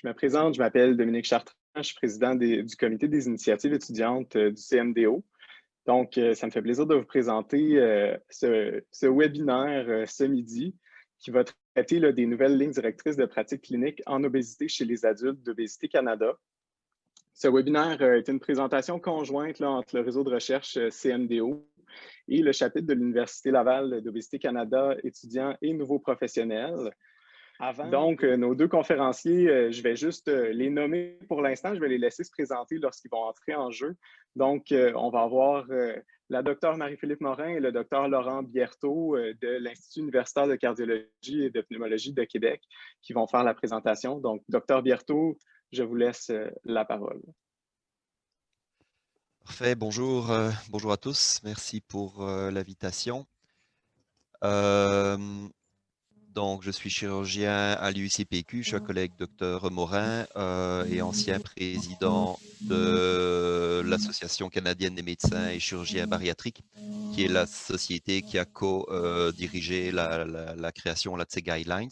Je me présente, je m'appelle Dominique Chartrand, je suis président du comité des initiatives étudiantes du CMDO. Donc, ça me fait plaisir de vous présenter ce webinaire ce midi qui va traiter là, des nouvelles lignes directrices de pratique clinique en obésité chez les adultes d'Obésité Canada. Ce webinaire est une présentation conjointe là, entre le réseau de recherche CMDO et le chapitre de l'Université Laval d'Obésité Canada, étudiants et nouveaux professionnels. Donc, nos deux conférenciers, je vais juste les nommer pour l'instant. Je vais les laisser se présenter lorsqu'ils vont entrer en jeu. Donc, on va avoir la docteure Marie-Philippe Morin et le docteur Laurent Biertot de l'Institut universitaire de cardiologie et de pneumologie de Québec qui vont faire la présentation. Donc, docteur Biertot, je vous laisse la parole. Parfait, bonjour à tous, merci pour l'invitation. Donc, je suis chirurgien à l'UICPQ, je suis un collègue Dr Morin et ancien président de l'Association canadienne des médecins et chirurgiens bariatriques, qui est la société qui a co-dirigé la création de ces guidelines.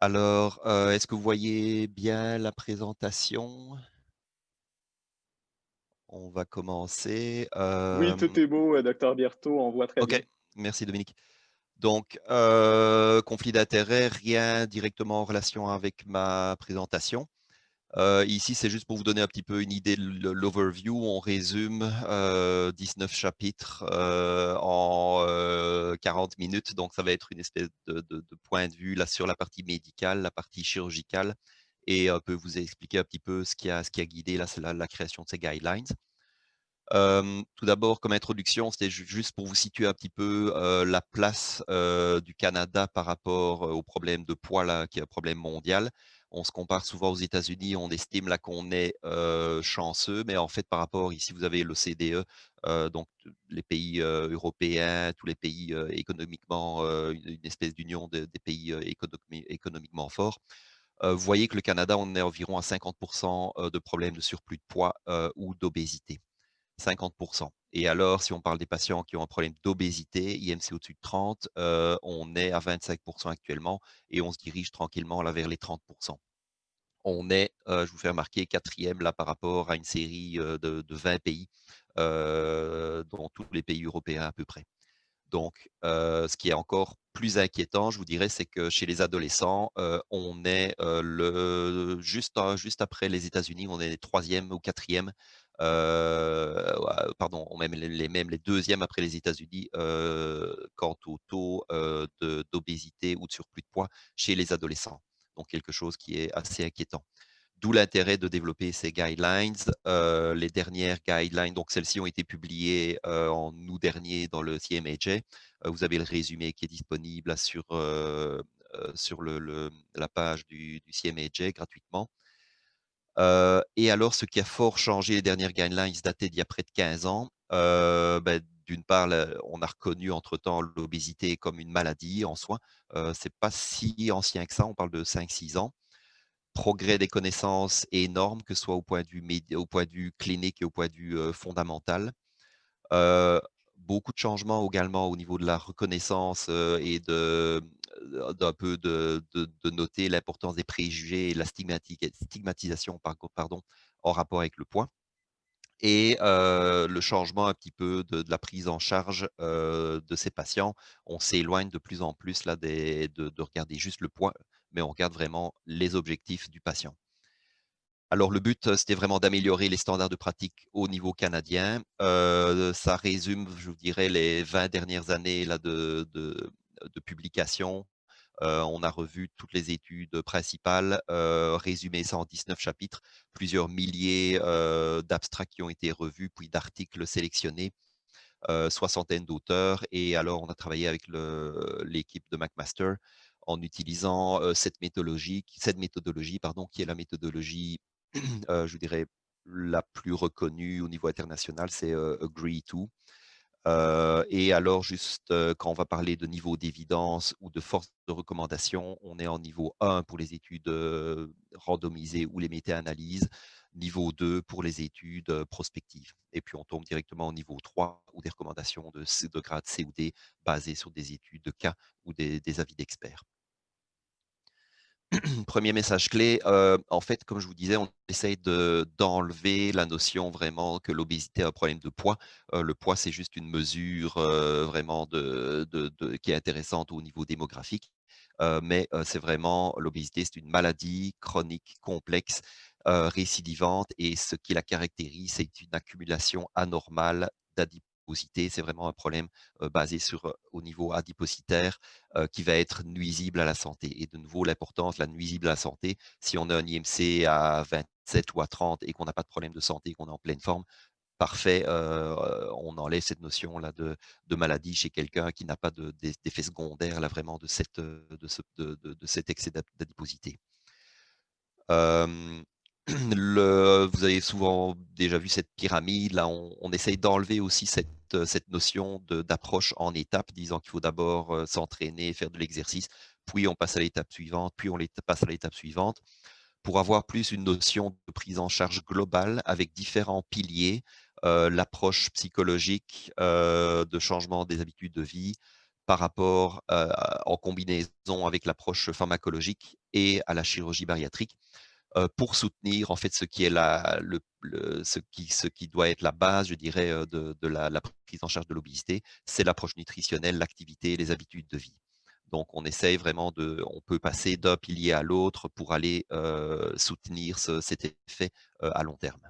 Alors, est-ce que vous voyez bien la présentation? On va commencer. Oui, tout est beau, docteur Biertot, on voit très bien. OK, merci Dominique. Donc, conflit d'intérêts, rien directement en relation avec ma présentation. Ici, c'est juste pour vous donner un petit peu une idée de l'overview. On résume 19 chapitres en 40 minutes. Donc, ça va être une espèce de point de vue là sur la partie médicale, la partie chirurgicale, et un peu vous expliquer un petit peu ce qui a guidé là, c'est la création de ces guidelines. Tout d'abord, comme introduction, c'était juste pour vous situer un petit peu la place du Canada par rapport au problème de poids, là, qui est un problème mondial. On se compare souvent aux États-Unis, on estime là qu'on est chanceux, mais en fait, par rapport, ici, vous avez l'OCDE, donc les pays européens, tous les pays économiquement, une espèce d'union des pays économiquement forts. Vous voyez que le Canada, on est environ à 50% de problèmes de surplus de poids ou d'obésité. 50%. Et alors, si on parle des patients qui ont un problème d'obésité, IMC au-dessus de 30, on est à 25% actuellement et on se dirige tranquillement là vers les 30%. On est, je vous fais remarquer, quatrième là par rapport à une série de 20 pays, dont tous les pays européens à peu près. Donc, ce qui est encore plus inquiétant, je vous dirais, c'est que chez les adolescents, on est juste après les États-Unis, on est troisième ou quatrième, pardon, on même les deuxièmes après les États-Unis quant au taux d'obésité ou de surplus de poids chez les adolescents. Donc, quelque chose qui est assez inquiétant. D'où l'intérêt de développer ces guidelines. Les dernières guidelines, donc celles-ci ont été publiées en août dernier dans le CMAJ. Vous avez le résumé qui est disponible là, sur la page du CMAJ gratuitement. Et alors, ce qui a fort changé les dernières guidelines dataient d'il y a près de 15 ans. D'une part, on a reconnu entre-temps l'obésité comme une maladie en soi. C'est pas si ancien que ça, on parle de 5-6 ans. Progrès des connaissances énorme, que ce soit au point de vue clinique et au point de vue fondamental. Beaucoup de changements également au niveau de la reconnaissance et d'un peu de noter l'importance des préjugés et la stigmatisation pardon, en rapport avec le poids. Et le changement un petit peu de la prise en charge de ces patients. On s'éloigne de plus en plus là, de regarder juste le poids, mais on regarde vraiment les objectifs du patient. Alors le but, c'était vraiment d'améliorer les standards de pratique au niveau canadien. Ça résume, je vous dirais, les 20 dernières années là, de publication. On a revu toutes les études principales, résumé ça en 19 chapitres, plusieurs milliers d'abstracts qui ont été revus, puis d'articles sélectionnés, soixantaine d'auteurs. Et alors, on a travaillé avec l'équipe de McMaster en utilisant cette méthodologie, pardon, qui est la méthodologie, je dirais, la plus reconnue au niveau international, c'est Agree2. Et alors, juste quand on va parler de niveau d'évidence ou de force de recommandation, on est en niveau 1 pour les études randomisées ou les méta-analyses, niveau 2 pour les études prospectives. Et puis, on tombe directement au niveau 3 ou des recommandations de grade C ou D basées sur des études de cas ou des avis d'experts. Premier message clé, en fait, comme je vous disais, on essaye d'enlever la notion vraiment que l'obésité est un problème de poids. Le poids, c'est juste une mesure vraiment qui est intéressante au niveau démographique. Mais c'est vraiment l'obésité, c'est une maladie chronique complexe, récidivante, et ce qui la caractérise, c'est une accumulation anormale d'adiposité. C'est vraiment un problème basé sur au niveau adipositaire qui va être nuisible à la santé. Et de nouveau, l'importance, la nuisible à la santé, si on a un IMC à 27 ou à 30 et qu'on n'a pas de problème de santé, qu'on est en pleine forme, parfait, on enlève cette notion-là de maladie chez quelqu'un qui n'a pas d'effet secondaire là, vraiment de cet excès d'adiposité. Vous avez souvent déjà vu cette pyramide. Là, on essaye d'enlever aussi cette notion d'approche en étapes, disant qu'il faut d'abord s'entraîner, faire de l'exercice, puis on passe à l'étape suivante, puis passe à l'étape suivante, pour avoir plus une notion de prise en charge globale avec différents piliers, l'approche psychologique, de changement des habitudes de vie par rapport en combinaison avec l'approche pharmacologique et à la chirurgie bariatrique, pour soutenir en fait ce qui est ce qui doit être la base, je dirais, de la prise en charge de l'obésité, c'est l'approche nutritionnelle, l'activité, les habitudes de vie. Donc on essaye vraiment on peut passer d'un pilier à l'autre pour aller soutenir cet effet à long terme.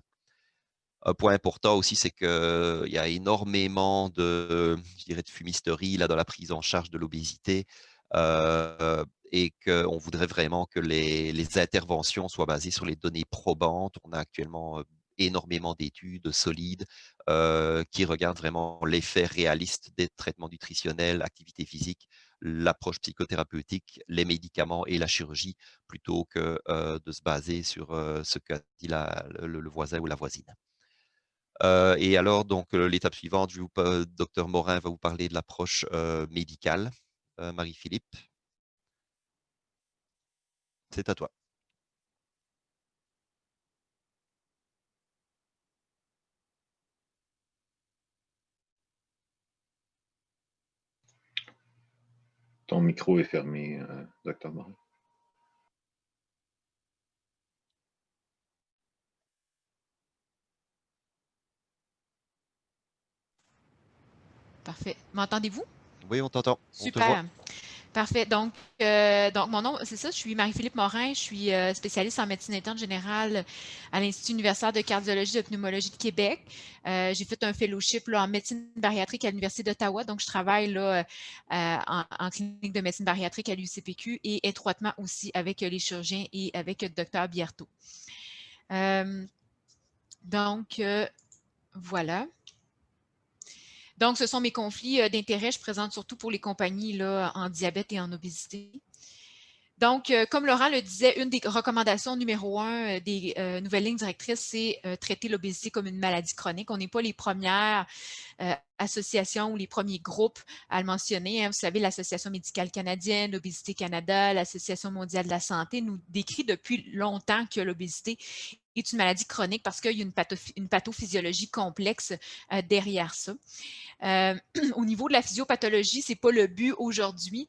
Un point important aussi, c'est qu'il y a énormément je dirais, de fumisterie là, dans la prise en charge de l'obésité, et qu'on voudrait vraiment que les interventions soient basées sur les données probantes. On a actuellement énormément d'études solides qui regardent vraiment l'effet réaliste des traitements nutritionnels, activité physique, l'approche psychothérapeutique, les médicaments et la chirurgie, plutôt que de se baser sur ce qu'a dit le voisin ou la voisine. Et alors, donc, l'étape suivante, docteur Morin va vous parler de l'approche médicale. Marie-Philippe, c'est à toi. Ton micro est fermé, docteur Morin. Parfait. M'entendez-vous? Oui, on t'entend. On te voit. Super. Parfait. Donc, mon nom, c'est ça, je suis Marie-Philippe Morin, je suis spécialiste en médecine interne générale à l'Institut universitaire de cardiologie et de pneumologie de Québec. J'ai fait un fellowship là, en médecine bariatrique à l'Université d'Ottawa, donc je travaille là, en clinique de médecine bariatrique à l'UCPQ et étroitement aussi avec les chirurgiens et avec le docteur Biarto. Donc, voilà. Donc, ce sont mes conflits d'intérêts. Je présente surtout pour les compagnies là, en diabète et en obésité. Donc, comme Laurent le disait, une des recommandations numéro 1 des nouvelles lignes directrices, c'est traiter l'obésité comme une maladie chronique. On n'est pas les premières associations ou les premiers groupes à le mentionner. Hein. Vous savez, l'Association médicale canadienne, l'Obésité Canada, l'Association mondiale de la santé nous décrit depuis longtemps que l'obésité est une maladie chronique parce qu'il y a une pathophysiologie complexe derrière ça. Au niveau de la physiopathologie, ce n'est pas le but aujourd'hui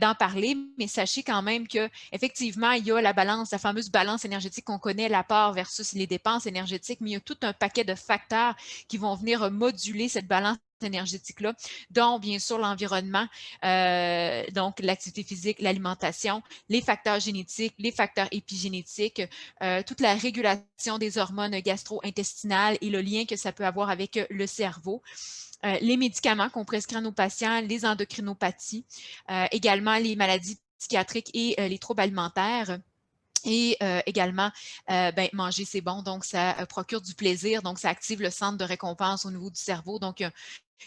d'en parler, mais sachez quand même qu'effectivement, il y a la fameuse balance énergétique qu'on connaît, l'apport versus les dépenses énergétiques, mais il y a tout un paquet de facteurs qui vont venir moduler cette balance énergétique-là, dont bien sûr l'environnement, donc l'activité physique, l'alimentation, les facteurs génétiques, les facteurs épigénétiques, toute la régulation des hormones gastro-intestinales et le lien que ça peut avoir avec le cerveau. Les médicaments qu'on prescrit à nos patients, les endocrinopathies, également les maladies psychiatriques et les troubles alimentaires. Et également, manger, c'est bon, donc ça procure du plaisir, donc ça active le centre de récompense au niveau du cerveau. Donc, il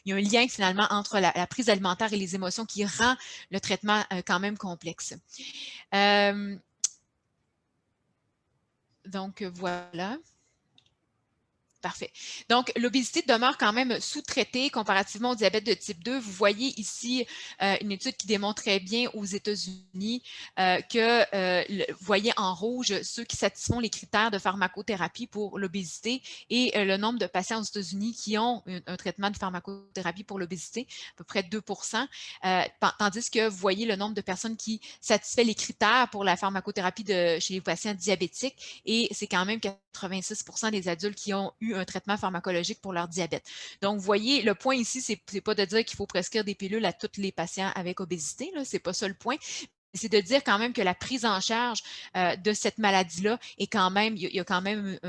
y a un lien finalement entre la prise alimentaire et les émotions qui rend le traitement quand même complexe. Donc, voilà. Parfait. Donc, l'obésité demeure quand même sous-traitée comparativement au diabète de type 2. Vous voyez ici une étude qui démontrait bien aux États-Unis vous voyez en rouge ceux qui satisfont les critères de pharmacothérapie pour l'obésité et le nombre de patients aux États-Unis qui ont un traitement de pharmacothérapie pour l'obésité, à peu près 2 tandis que vous voyez le nombre de personnes qui satisfait les critères pour la pharmacothérapie chez les patients diabétiques et c'est quand même 86 des adultes qui ont eu un traitement pharmacologique pour leur diabète. Donc, vous voyez, le point ici, ce n'est pas de dire qu'il faut prescrire des pilules à tous les patients avec obésité, ce n'est pas ça le point. C'est de dire quand même que la prise en charge de cette maladie-là est quand même, il y a quand même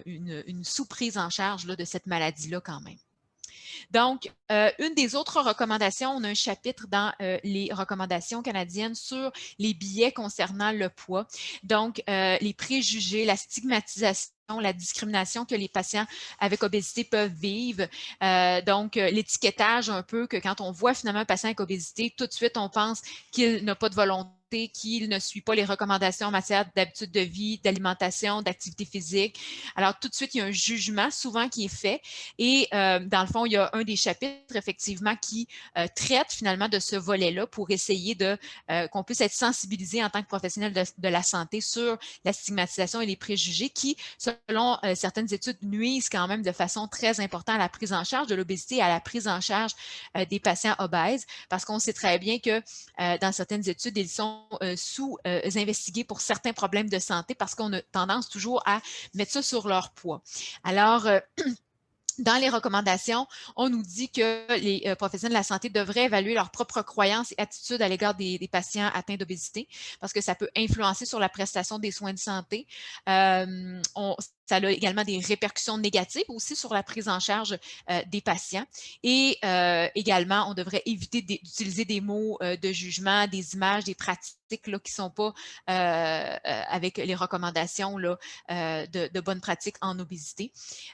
une sous-prise en charge là, de cette maladie-là quand même. Donc, une des autres recommandations, on a un chapitre dans les recommandations canadiennes sur les billets concernant le poids. Donc, les préjugés, la stigmatisation, la discrimination que les patients avec obésité peuvent vivre. Donc, l'étiquetage un peu que quand on voit finalement un patient avec obésité, tout de suite, on pense qu'il n'a pas de volonté, qu'il ne suit pas les recommandations en matière d'habitude de vie, d'alimentation, d'activité physique. Alors, tout de suite, il y a un jugement souvent qui est fait et dans le fond, il y a un des chapitres effectivement qui traite finalement de ce volet-là pour essayer qu'on puisse être sensibilisé en tant que professionnel de la santé sur la stigmatisation et les préjugés qui, selon certaines études, nuisent quand même de façon très importante à la prise en charge de l'obésité et à la prise en charge des patients obèses parce qu'on sait très bien que dans certaines études, ils sont sous-investigués pour certains problèmes de santé parce qu'on a tendance toujours à mettre ça sur leur poids. Alors, dans les recommandations, on nous dit que les professionnels de la santé devraient évaluer leurs propres croyances et attitudes à l'égard des patients atteints d'obésité parce que ça peut influencer sur la prestation des soins de santé. Ça a également des répercussions négatives aussi sur la prise en charge des patients. Et également, on devrait éviter d'utiliser des mots de jugement, des images, des pratiques là, qui ne sont pas avec les recommandations là, de bonnes pratiques en obésité.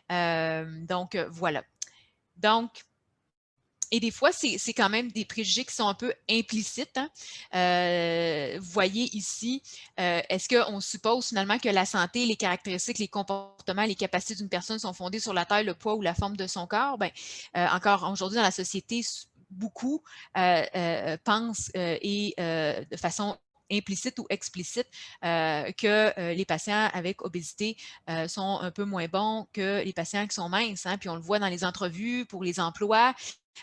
Donc, voilà. Donc, et des fois, c'est quand même des préjugés qui sont un peu implicites. Hein? Vous voyez ici, est-ce qu'on suppose finalement que la santé, les caractéristiques, les comportements, les capacités d'une personne sont fondées sur la taille, le poids ou la forme de son corps? Bien, encore aujourd'hui dans la société, beaucoup pensent de façon implicite ou explicite que les patients avec obésité sont un peu moins bons que les patients qui sont minces. Hein? Puis on le voit dans les entrevues pour les emplois.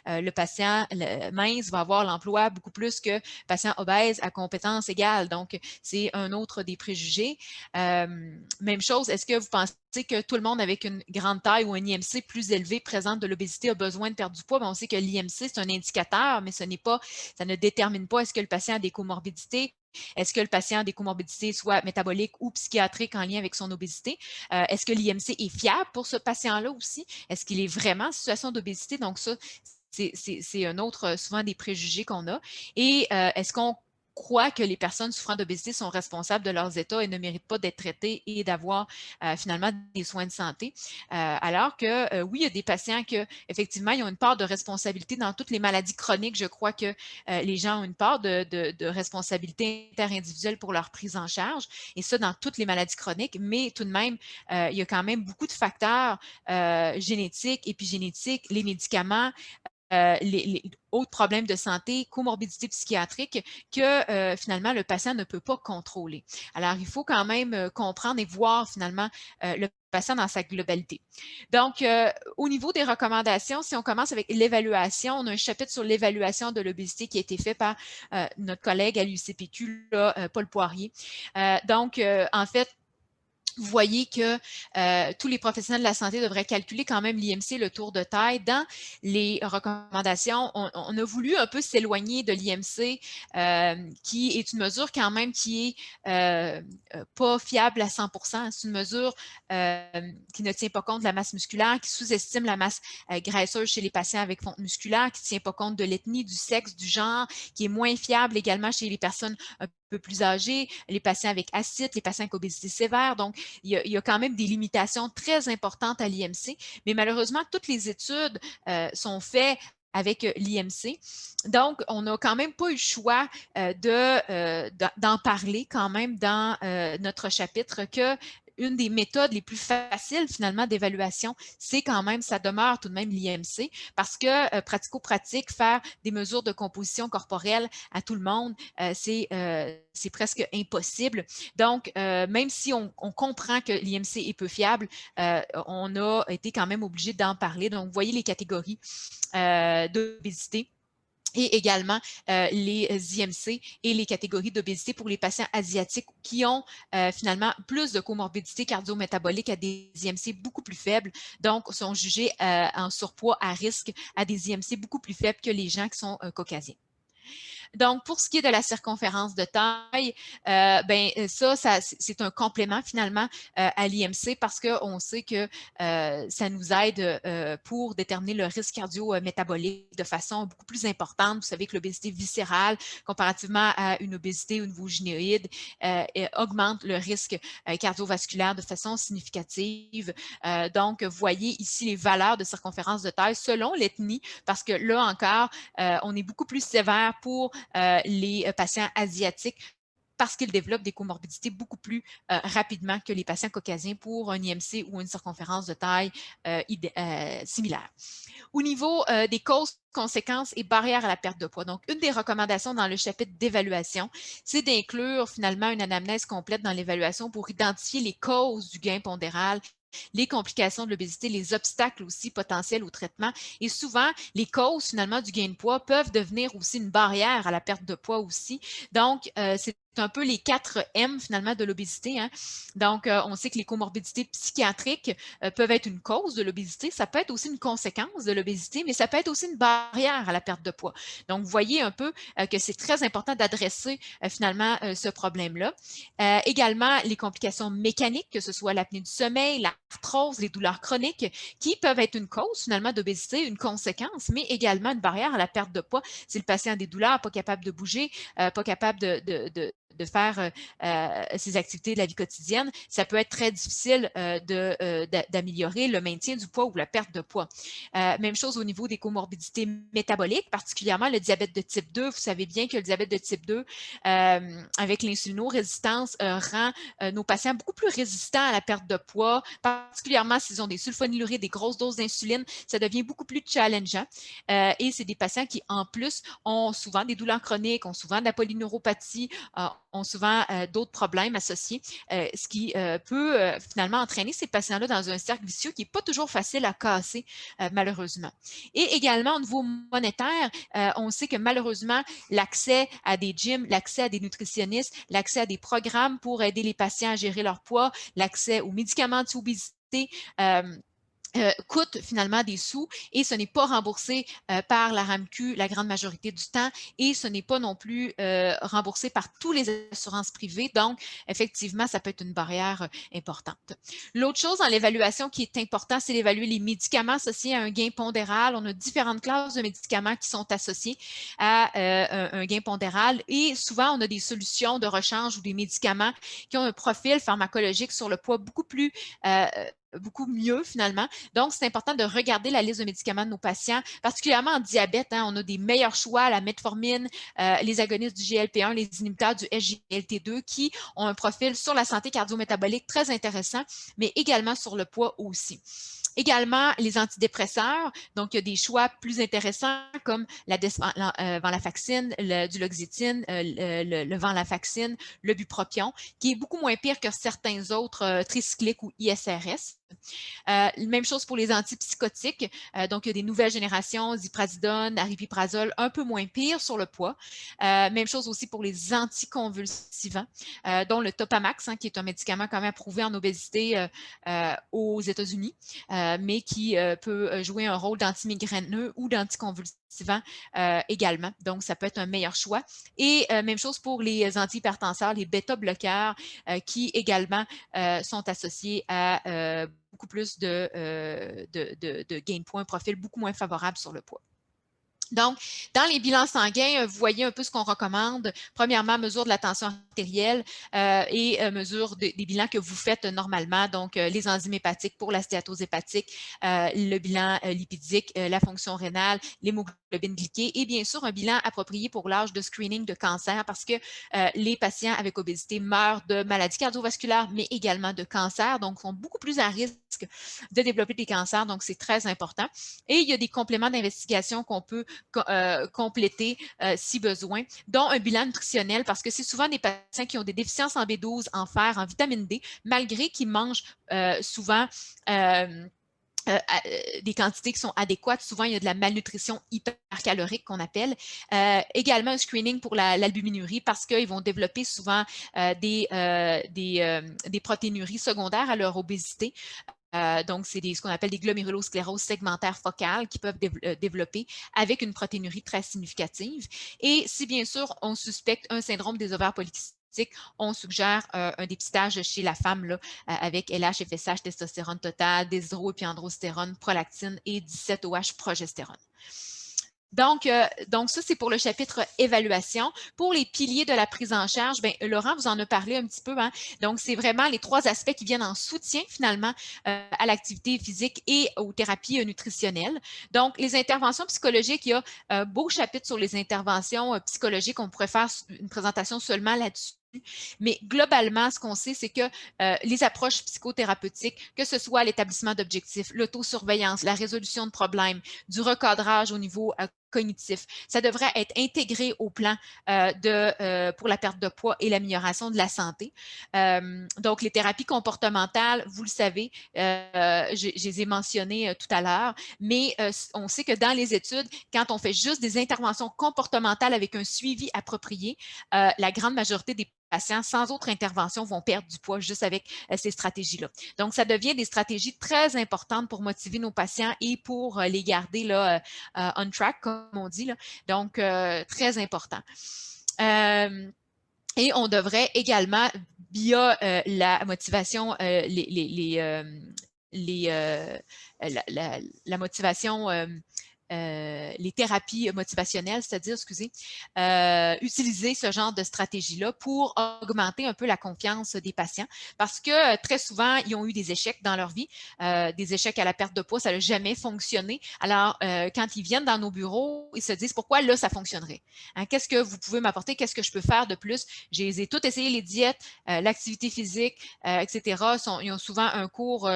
Le patient mince va avoir l'emploi beaucoup plus que patient obèse à compétences égales. Donc, c'est un autre des préjugés. Même chose, est-ce que vous pensez que tout le monde avec une grande taille ou un IMC plus élevé présente de l'obésité a besoin de perdre du poids? Bien, on sait que l'IMC, c'est un indicateur, mais ça ne détermine pas est-ce que le patient a des comorbidités. Est-ce que le patient a des comorbidités soit métaboliques ou psychiatriques en lien avec son obésité? Est-ce que l'IMC est fiable pour ce patient-là aussi? Est-ce qu'il est vraiment en situation d'obésité? Donc ça, c'est un autre, souvent des préjugés qu'on a. Et est-ce qu'on croit que les personnes souffrant d'obésité sont responsables de leurs états et ne méritent pas d'être traitées et d'avoir finalement des soins de santé. Alors que oui, il y a des patients qui, effectivement, ils ont une part de responsabilité dans toutes les maladies chroniques. Je crois que les gens ont une part de responsabilité interindividuelle pour leur prise en charge et ça dans toutes les maladies chroniques, mais tout de même, il y a quand même beaucoup de facteurs génétiques, épigénétiques, les médicaments, les autres problèmes de santé, comorbidités psychiatriques que finalement le patient ne peut pas contrôler. Alors, il faut quand même comprendre et voir finalement le patient dans sa globalité. Donc, au niveau des recommandations, si on commence avec l'évaluation, on a un chapitre sur l'évaluation de l'obésité qui a été fait par notre collègue à l'UCPQ, Paul Poirier. Donc, en fait, vous voyez que tous les professionnels de la santé devraient calculer quand même l'IMC, le tour de taille. Dans les recommandations, on a voulu un peu s'éloigner de l'IMC, qui est une mesure quand même qui est pas fiable à 100%. C'est une mesure qui ne tient pas compte de la masse musculaire, qui sous-estime la masse graisseuse chez les patients avec fonte musculaire, qui ne tient pas compte de l'ethnie, du sexe, du genre, qui est moins fiable également chez les personnes un peu plus âgés, les patients avec ascites, les patients avec obésité sévère. Donc, il y a quand même des limitations très importantes à l'IMC, mais malheureusement, toutes les études sont faites avec l'IMC. Donc, on n'a quand même pas eu le choix d'en parler quand même dans notre chapitre que une des méthodes les plus faciles finalement d'évaluation, c'est quand même, ça demeure tout de même l'IMC parce que pratico-pratique, faire des mesures de composition corporelle à tout le monde, c'est presque impossible. Donc, même si on comprend que l'IMC est peu fiable, on a été quand même obligé d'en parler. Donc, vous voyez les catégories d'obésité et également les IMC et les catégories d'obésité pour les patients asiatiques qui ont finalement plus de comorbidité cardio-métabolique à des IMC beaucoup plus faibles, donc sont jugés en surpoids à risque à des IMC beaucoup plus faibles que les gens qui sont caucasiens. Donc, pour ce qui est de la circonférence de taille, ça c'est un complément finalement à l'IMC parce qu'on sait que ça nous aide pour déterminer le risque cardio-métabolique de façon beaucoup plus importante. Vous savez que l'obésité viscérale, comparativement à une obésité au niveau gynéoïde, augmente le risque cardiovasculaire de façon significative. Donc, vous voyez ici les valeurs de circonférence de taille selon l'ethnie, parce que là encore, on est beaucoup plus sévère pour les patients asiatiques parce qu'ils développent des comorbidités beaucoup plus rapidement que les patients caucasiens pour un IMC ou une circonférence de taille similaire. Au niveau des causes, conséquences et barrières à la perte de poids. Donc, une des recommandations dans le chapitre d'évaluation, c'est d'inclure finalement une anamnèse complète dans l'évaluation pour identifier les causes du gain pondéral, les complications de l'obésité, les obstacles aussi potentiels au traitement. Et souvent, les causes finalement du gain de poids peuvent devenir aussi une barrière à la perte de poids aussi. Donc, c'est un peu les 4 M finalement de l'obésité. Hein. Donc, on sait que les comorbidités psychiatriques peuvent être une cause de l'obésité. Ça peut être aussi une conséquence de l'obésité, mais ça peut être aussi une barrière à la perte de poids. Donc, vous voyez un peu que c'est très important d'adresser finalement ce problème-là. Également, les complications mécaniques, que ce soit l'apnée du sommeil, l'arthrose, les douleurs chroniques, qui peuvent être une cause finalement d'obésité, une conséquence, mais également une barrière à la perte de poids. Si le patient a des douleurs, pas capable de bouger, pas capable de faire ses activités de la vie quotidienne, ça peut être très difficile d'améliorer le maintien du poids ou la perte de poids. Même chose au niveau des comorbidités métaboliques, particulièrement le diabète de type 2. Vous savez bien que le diabète de type 2, avec l'insulino-résistance, rend nos patients beaucoup plus résistants à la perte de poids, particulièrement s'ils ont des sulfonylurides, des grosses doses d'insuline, ça devient beaucoup plus challengeant. Et c'est des patients qui, en plus, ont souvent des douleurs chroniques, ont souvent de la polyneuropathie, ont souvent d'autres problèmes associés, ce qui peut finalement entraîner ces patients-là dans un cercle vicieux qui n'est pas toujours facile à casser, malheureusement. Et également, au niveau monétaire, on sait que malheureusement, l'accès à des gyms, l'accès à des nutritionnistes, l'accès à des programmes pour aider les patients à gérer leur poids, l'accès aux médicaments anti-obésité, coûte finalement des sous et ce n'est pas remboursé par la RAMQ la grande majorité du temps et ce n'est pas non plus remboursé par tous les assurances privées. Donc, effectivement, ça peut être une barrière importante. L'autre chose dans l'évaluation qui est important, c'est d'évaluer les médicaments associés à un gain pondéral. On a différentes classes de médicaments qui sont associés à un gain pondéral et souvent, on a des solutions de rechange ou des médicaments qui ont un profil pharmacologique sur le poids beaucoup mieux finalement. Donc, c'est important de regarder la liste de médicaments de nos patients, particulièrement en diabète. Hein, on a des meilleurs choix, la metformine, les agonistes du GLP-1, les inhibiteurs du SGLT2 qui ont un profil sur la santé cardio-métabolique très intéressant, mais également sur le poids aussi. Également, les antidépresseurs, donc il y a des choix plus intéressants comme la venlafaxine, du Duloxétine, le venlafaxine, le bupropion, qui est beaucoup moins pire que certains autres tricycliques ou ISRS. Même chose pour les antipsychotiques. Donc, il y a des nouvelles générations, ziprasidone, aripiprazole, un peu moins pire sur le poids. Même chose aussi pour les anticonvulsivants, dont le Topamax, qui est un médicament quand même approuvé en obésité aux États-Unis, mais qui peut jouer un rôle d'antimigraineux ou d'anticonvulsivant également. Donc, ça peut être un meilleur choix. Et même chose pour les antihypertenseurs, les bêta-bloqueurs, qui également sont associés à beaucoup plus de gain de points, un profil beaucoup moins favorable sur le poids. Donc, dans les bilans sanguins, vous voyez un peu ce qu'on recommande. Premièrement, mesure de la tension artérielle et mesure des bilans que vous faites normalement. Donc, les enzymes hépatiques pour la stéatose hépatique, le bilan lipidique, la fonction rénale, l'hémoglobine glyquée et bien sûr un bilan approprié pour l'âge de screening de cancer parce que les patients avec obésité meurent de maladies cardiovasculaires mais également de cancer. Donc, sont beaucoup plus à risque de développer des cancers. Donc, c'est très important. Et il y a des compléments d'investigation qu'on peut compléter si besoin, dont un bilan nutritionnel parce que c'est souvent des patients qui ont des déficiences en B12, en fer, en vitamine D, malgré qu'ils mangent souvent des quantités qui sont adéquates. Souvent, il y a de la malnutrition hypercalorique qu'on appelle. Également, un screening pour l'albuminurie parce qu'ils vont développer souvent des protéinuries secondaires à leur obésité. Donc, c'est ce qu'on appelle des gloméruloscléroses segmentaires focales qui peuvent développer avec une protéinurie très significative. Et si bien sûr, on suspecte un syndrome des ovaires polykystiques, on suggère un dépistage chez la femme là, avec LH, FSH, testostérone totale, déshydraroépiandrostérone, prolactine et 17-OH progestérone. Donc, ça, c'est pour le chapitre évaluation. Pour les piliers de la prise en charge, bien, Laurent vous en a parlé un petit peu. Hein? Donc, c'est vraiment les 3 aspects qui viennent en soutien, finalement, à l'activité physique et aux thérapies nutritionnelles. Donc, les interventions psychologiques, il y a un beau chapitre sur les interventions psychologiques. On pourrait faire une présentation seulement là-dessus. Mais globalement, ce qu'on sait, c'est que les approches psychothérapeutiques, que ce soit l'établissement d'objectifs, l'autosurveillance, la résolution de problèmes, du recadrage au niveau cognitif, ça devrait être intégré au plan pour la perte de poids et l'amélioration de la santé. Donc, les thérapies comportementales, vous le savez, je les ai mentionnées tout à l'heure, mais on sait que dans les études, quand on fait juste des interventions comportementales avec un suivi approprié, la grande majorité des patients sans autre intervention vont perdre du poids juste avec ces stratégies-là. Donc, ça devient des stratégies très importantes pour motiver nos patients et pour les garder là, on track, comme on dit. Là. Donc, très important. Et on devrait également, via la motivation, la motivation les thérapies motivationnelles, c'est-à-dire, utiliser ce genre de stratégie-là pour augmenter un peu la confiance des patients parce que très souvent, ils ont eu des échecs dans leur vie, des échecs à la perte de poids, ça n'a jamais fonctionné. Alors, quand ils viennent dans nos bureaux, ils se disent pourquoi là, ça fonctionnerait? Hein, qu'est-ce que vous pouvez m'apporter? Qu'est-ce que je peux faire de plus? J'ai tout essayé, les diètes, l'activité physique, etc. Ils ont souvent un cours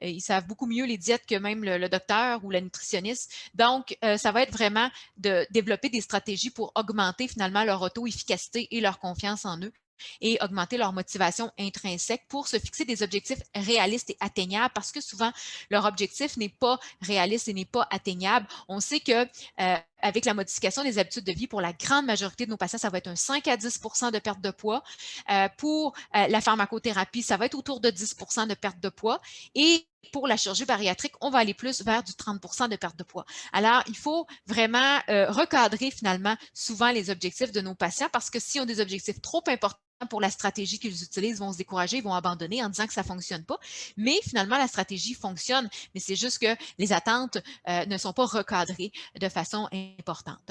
ils savent beaucoup mieux les diètes que même le docteur ou la nutritionniste. Donc, ça va être vraiment de développer des stratégies pour augmenter finalement leur auto-efficacité et leur confiance en eux et augmenter leur motivation intrinsèque pour se fixer des objectifs réalistes et atteignables parce que souvent, leur objectif n'est pas réaliste et n'est pas atteignable. On sait que avec la modification des habitudes de vie, pour la grande majorité de nos patients, ça va être un 5 à 10 de perte de poids. Pour la pharmacothérapie, ça va être autour de 10 de perte de poids. Et pour la chirurgie bariatrique, on va aller plus vers du 30 de perte de poids. Alors, il faut vraiment recadrer finalement souvent les objectifs de nos patients parce que si on a des objectifs trop importants pour la stratégie qu'ils utilisent, vont se décourager, ils vont abandonner en disant que ça ne fonctionne pas. Mais finalement, la stratégie fonctionne, mais c'est juste que les attentes ne sont pas recadrées de façon importante.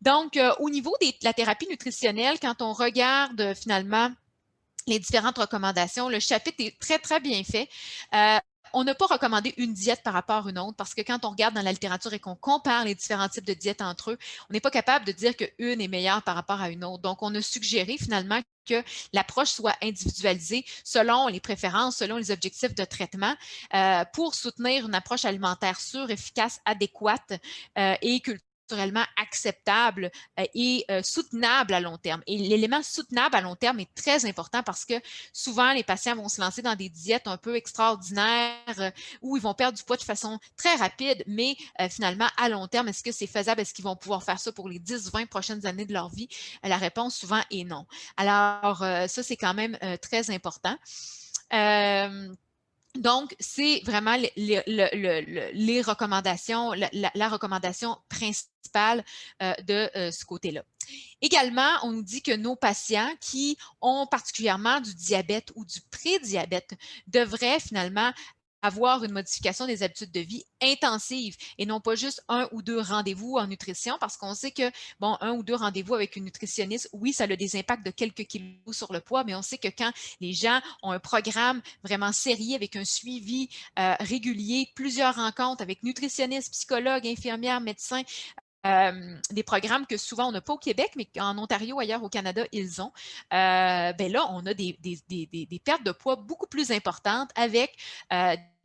Donc, au niveau de la thérapie nutritionnelle, quand on regarde finalement les différentes recommandations, le chapitre est très, très bien fait. On n'a pas recommandé une diète par rapport à une autre parce que quand on regarde dans la littérature et qu'on compare les différents types de diètes entre eux, on n'est pas capable de dire qu'une est meilleure par rapport à une autre. Donc, on a suggéré finalement que l'approche soit individualisée selon les préférences, selon les objectifs de traitement pour soutenir une approche alimentaire sûre, efficace, adéquate et culturellement acceptable et soutenable à long terme. Et l'élément soutenable à long terme est très important parce que souvent, les patients vont se lancer dans des diètes un peu extraordinaires où ils vont perdre du poids de façon très rapide, mais finalement, à long terme, est-ce que c'est faisable? Est-ce qu'ils vont pouvoir faire ça pour les 10-20 prochaines années de leur vie? La réponse souvent est non. Alors, ça, c'est quand même très important. Donc, c'est vraiment les recommandations, la recommandation principale de ce côté-là. Également, on nous dit que nos patients qui ont particulièrement du diabète ou du prédiabète devraient finalement avoir une modification des habitudes de vie intensive et non pas juste 1 ou 2 rendez-vous en nutrition, parce qu'on sait que, bon, 1 ou 2 rendez-vous avec une nutritionniste, oui, ça a des impacts de quelques kilos sur le poids, mais on sait que quand les gens ont un programme vraiment sérieux avec un suivi régulier, plusieurs rencontres avec nutritionnistes, psychologues, infirmières, médecins, des programmes que souvent on n'a pas au Québec, mais qu'en Ontario, ailleurs au Canada, ils ont, ben là, on a des pertes de poids beaucoup plus importantes avec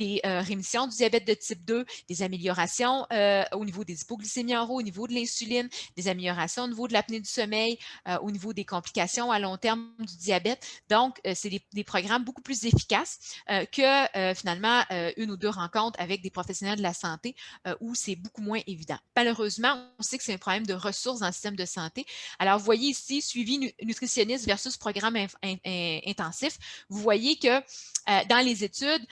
des rémissions du diabète de type 2, des améliorations au niveau des hypoglycémies en haut, au niveau de l'insuline, des améliorations au niveau de l'apnée du sommeil, au niveau des complications à long terme du diabète. Donc, c'est des programmes beaucoup plus efficaces que finalement une ou deux rencontres avec des professionnels de la santé où c'est beaucoup moins évident. Malheureusement, on sait que c'est un problème de ressources dans le système de santé. Alors, vous voyez ici, suivi nutritionniste versus programme intensif. Vous voyez que dans les études,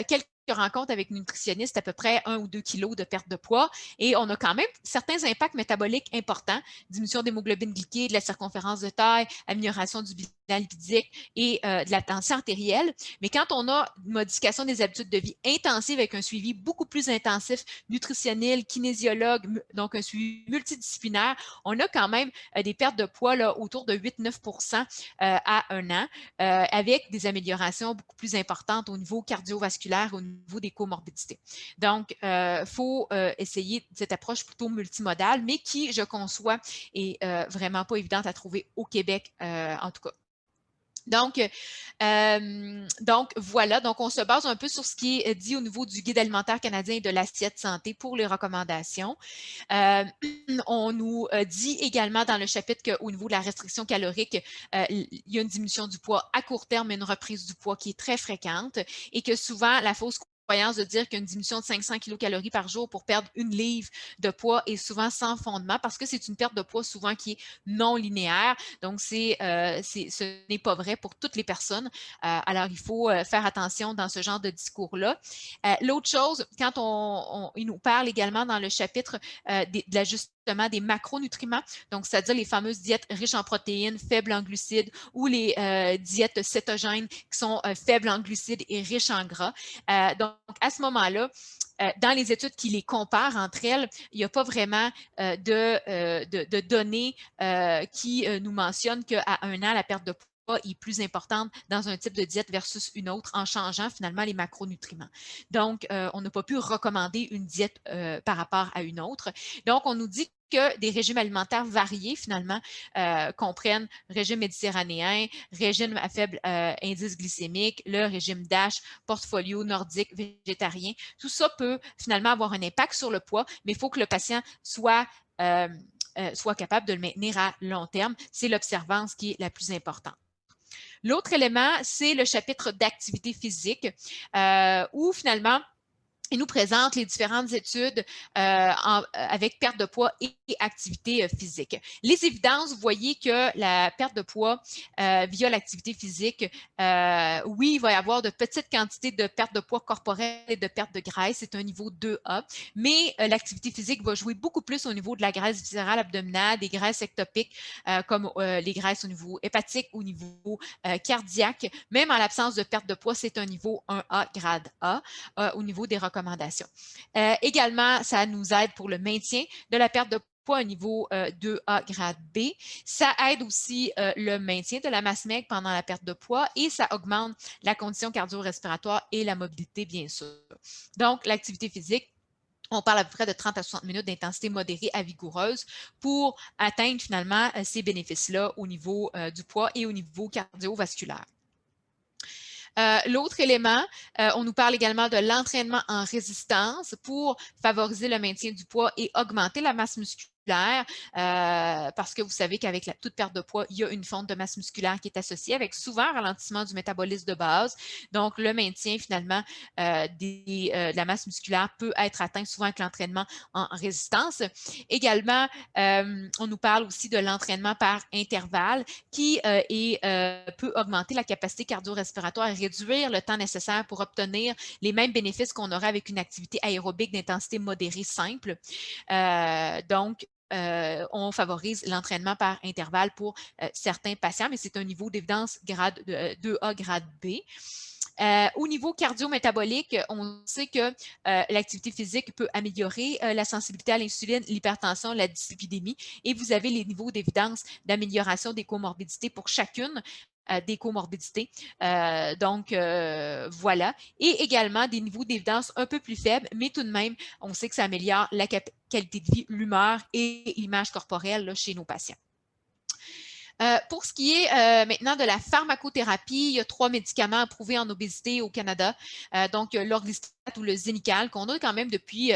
quelques rencontres avec une nutritionniste, à peu près 1 ou 2 kilos de perte de poids. Et on a quand même certains impacts métaboliques importants, diminution d'hémoglobine glyquée, de la circonférence de taille, amélioration du bilan lipidique et de la tension artérielle. Mais quand on a une modification des habitudes de vie intensive avec un suivi beaucoup plus intensif, nutritionnel, kinésiologue, donc un suivi multidisciplinaire, on a quand même des pertes de poids là, autour de 8-9% à 1 an, avec des améliorations beaucoup plus importantes au niveau cardiovasculaire, au niveau des comorbidités. Donc, il faut essayer cette approche plutôt multimodale, mais qui, je conçois, est vraiment pas évidente à trouver au Québec, en tout cas. Donc, voilà, donc on se base un peu sur ce qui est dit au niveau du Guide alimentaire canadien et de l'assiette santé pour les recommandations. On nous dit également dans le chapitre qu'au niveau de la restriction calorique, il y a une diminution du poids à court terme et une reprise du poids qui est très fréquente et que souvent la fausse croyance de dire qu'une diminution de 500 kilocalories par jour pour perdre 1 livre de poids est souvent sans fondement parce que c'est une perte de poids souvent qui est non linéaire. Donc, ce n'est pas vrai pour toutes les personnes. Alors, il faut faire attention dans ce genre de discours-là. L'autre chose, quand il nous parle également dans le chapitre de l'ajustement des macronutriments, donc c'est-à-dire les fameuses diètes riches en protéines, faibles en glucides ou les diètes cétogènes qui sont faibles en glucides et riches en gras. Donc, à ce moment-là, dans les études qui les comparent entre elles, il n'y a pas vraiment de données qui nous mentionnent qu'à 1 an, la perte de poids est plus importante dans un type de diète versus une autre en changeant finalement les macronutriments. Donc, on n'a pas pu recommander une diète par rapport à une autre. Donc, on nous dit que des régimes alimentaires variés, finalement, comprennent régime méditerranéen, régime à faible indice glycémique, le régime DASH, portfolio nordique, végétarien. Tout ça peut finalement avoir un impact sur le poids, mais il faut que le patient soit capable de le maintenir à long terme. C'est l'observance qui est la plus importante. L'autre élément, c'est le chapitre d'activité physique, où finalement, il nous présente les différentes études avec perte de poids et activité physique. Les évidences, vous voyez que la perte de poids via l'activité physique, oui, il va y avoir de petites quantités de perte de poids corporelle et de perte de graisse, c'est un niveau 2A, mais l'activité physique va jouer beaucoup plus au niveau de la graisse viscérale abdominale, des graisses ectopiques, comme les graisses au niveau hépatique, au niveau cardiaque. Même en l'absence de perte de poids, c'est un niveau 1A grade A au niveau des recommandations. Également, ça nous aide pour le maintien de la perte de poids au niveau 2A grade B. Ça aide aussi le maintien de la masse maigre pendant la perte de poids et ça augmente la condition cardio-respiratoire et la mobilité, bien sûr. Donc, l'activité physique, on parle à peu près de 30 à 60 minutes d'intensité modérée à vigoureuse pour atteindre finalement ces bénéfices-là au niveau du poids et au niveau cardiovasculaire. L'autre élément, on nous parle également de l'entraînement en résistance pour favoriser le maintien du poids et augmenter la masse musculaire. Parce que vous savez qu'avec toute perte de poids, il y a une fonte de masse musculaire qui est associée avec souvent un ralentissement du métabolisme de base. Donc, le maintien finalement de la masse musculaire peut être atteint souvent avec l'entraînement en résistance. Également, on nous parle aussi de l'entraînement par intervalle qui peut augmenter la capacité cardio-respiratoire et réduire le temps nécessaire pour obtenir les mêmes bénéfices qu'on aurait avec une activité aérobique d'intensité modérée simple. Donc, on favorise l'entraînement par intervalle pour certains patients, mais c'est un niveau d'évidence grade 2A, grade B. Au niveau cardio-métabolique, on sait que l'activité physique peut améliorer la sensibilité à l'insuline, l'hypertension, la dyslipidémie, et vous avez les niveaux d'évidence d'amélioration des comorbidités pour chacune des comorbidités. Voilà. Et également des niveaux d'évidence un peu plus faibles, mais tout de même, on sait que ça améliore la qualité de vie, l'humeur et l'image corporelle là, chez nos patients. Pour ce qui est maintenant de la pharmacothérapie, il y a 3 médicaments approuvés en obésité au Canada. Donc, l'orlistat ou le Xénical, qu'on a quand même depuis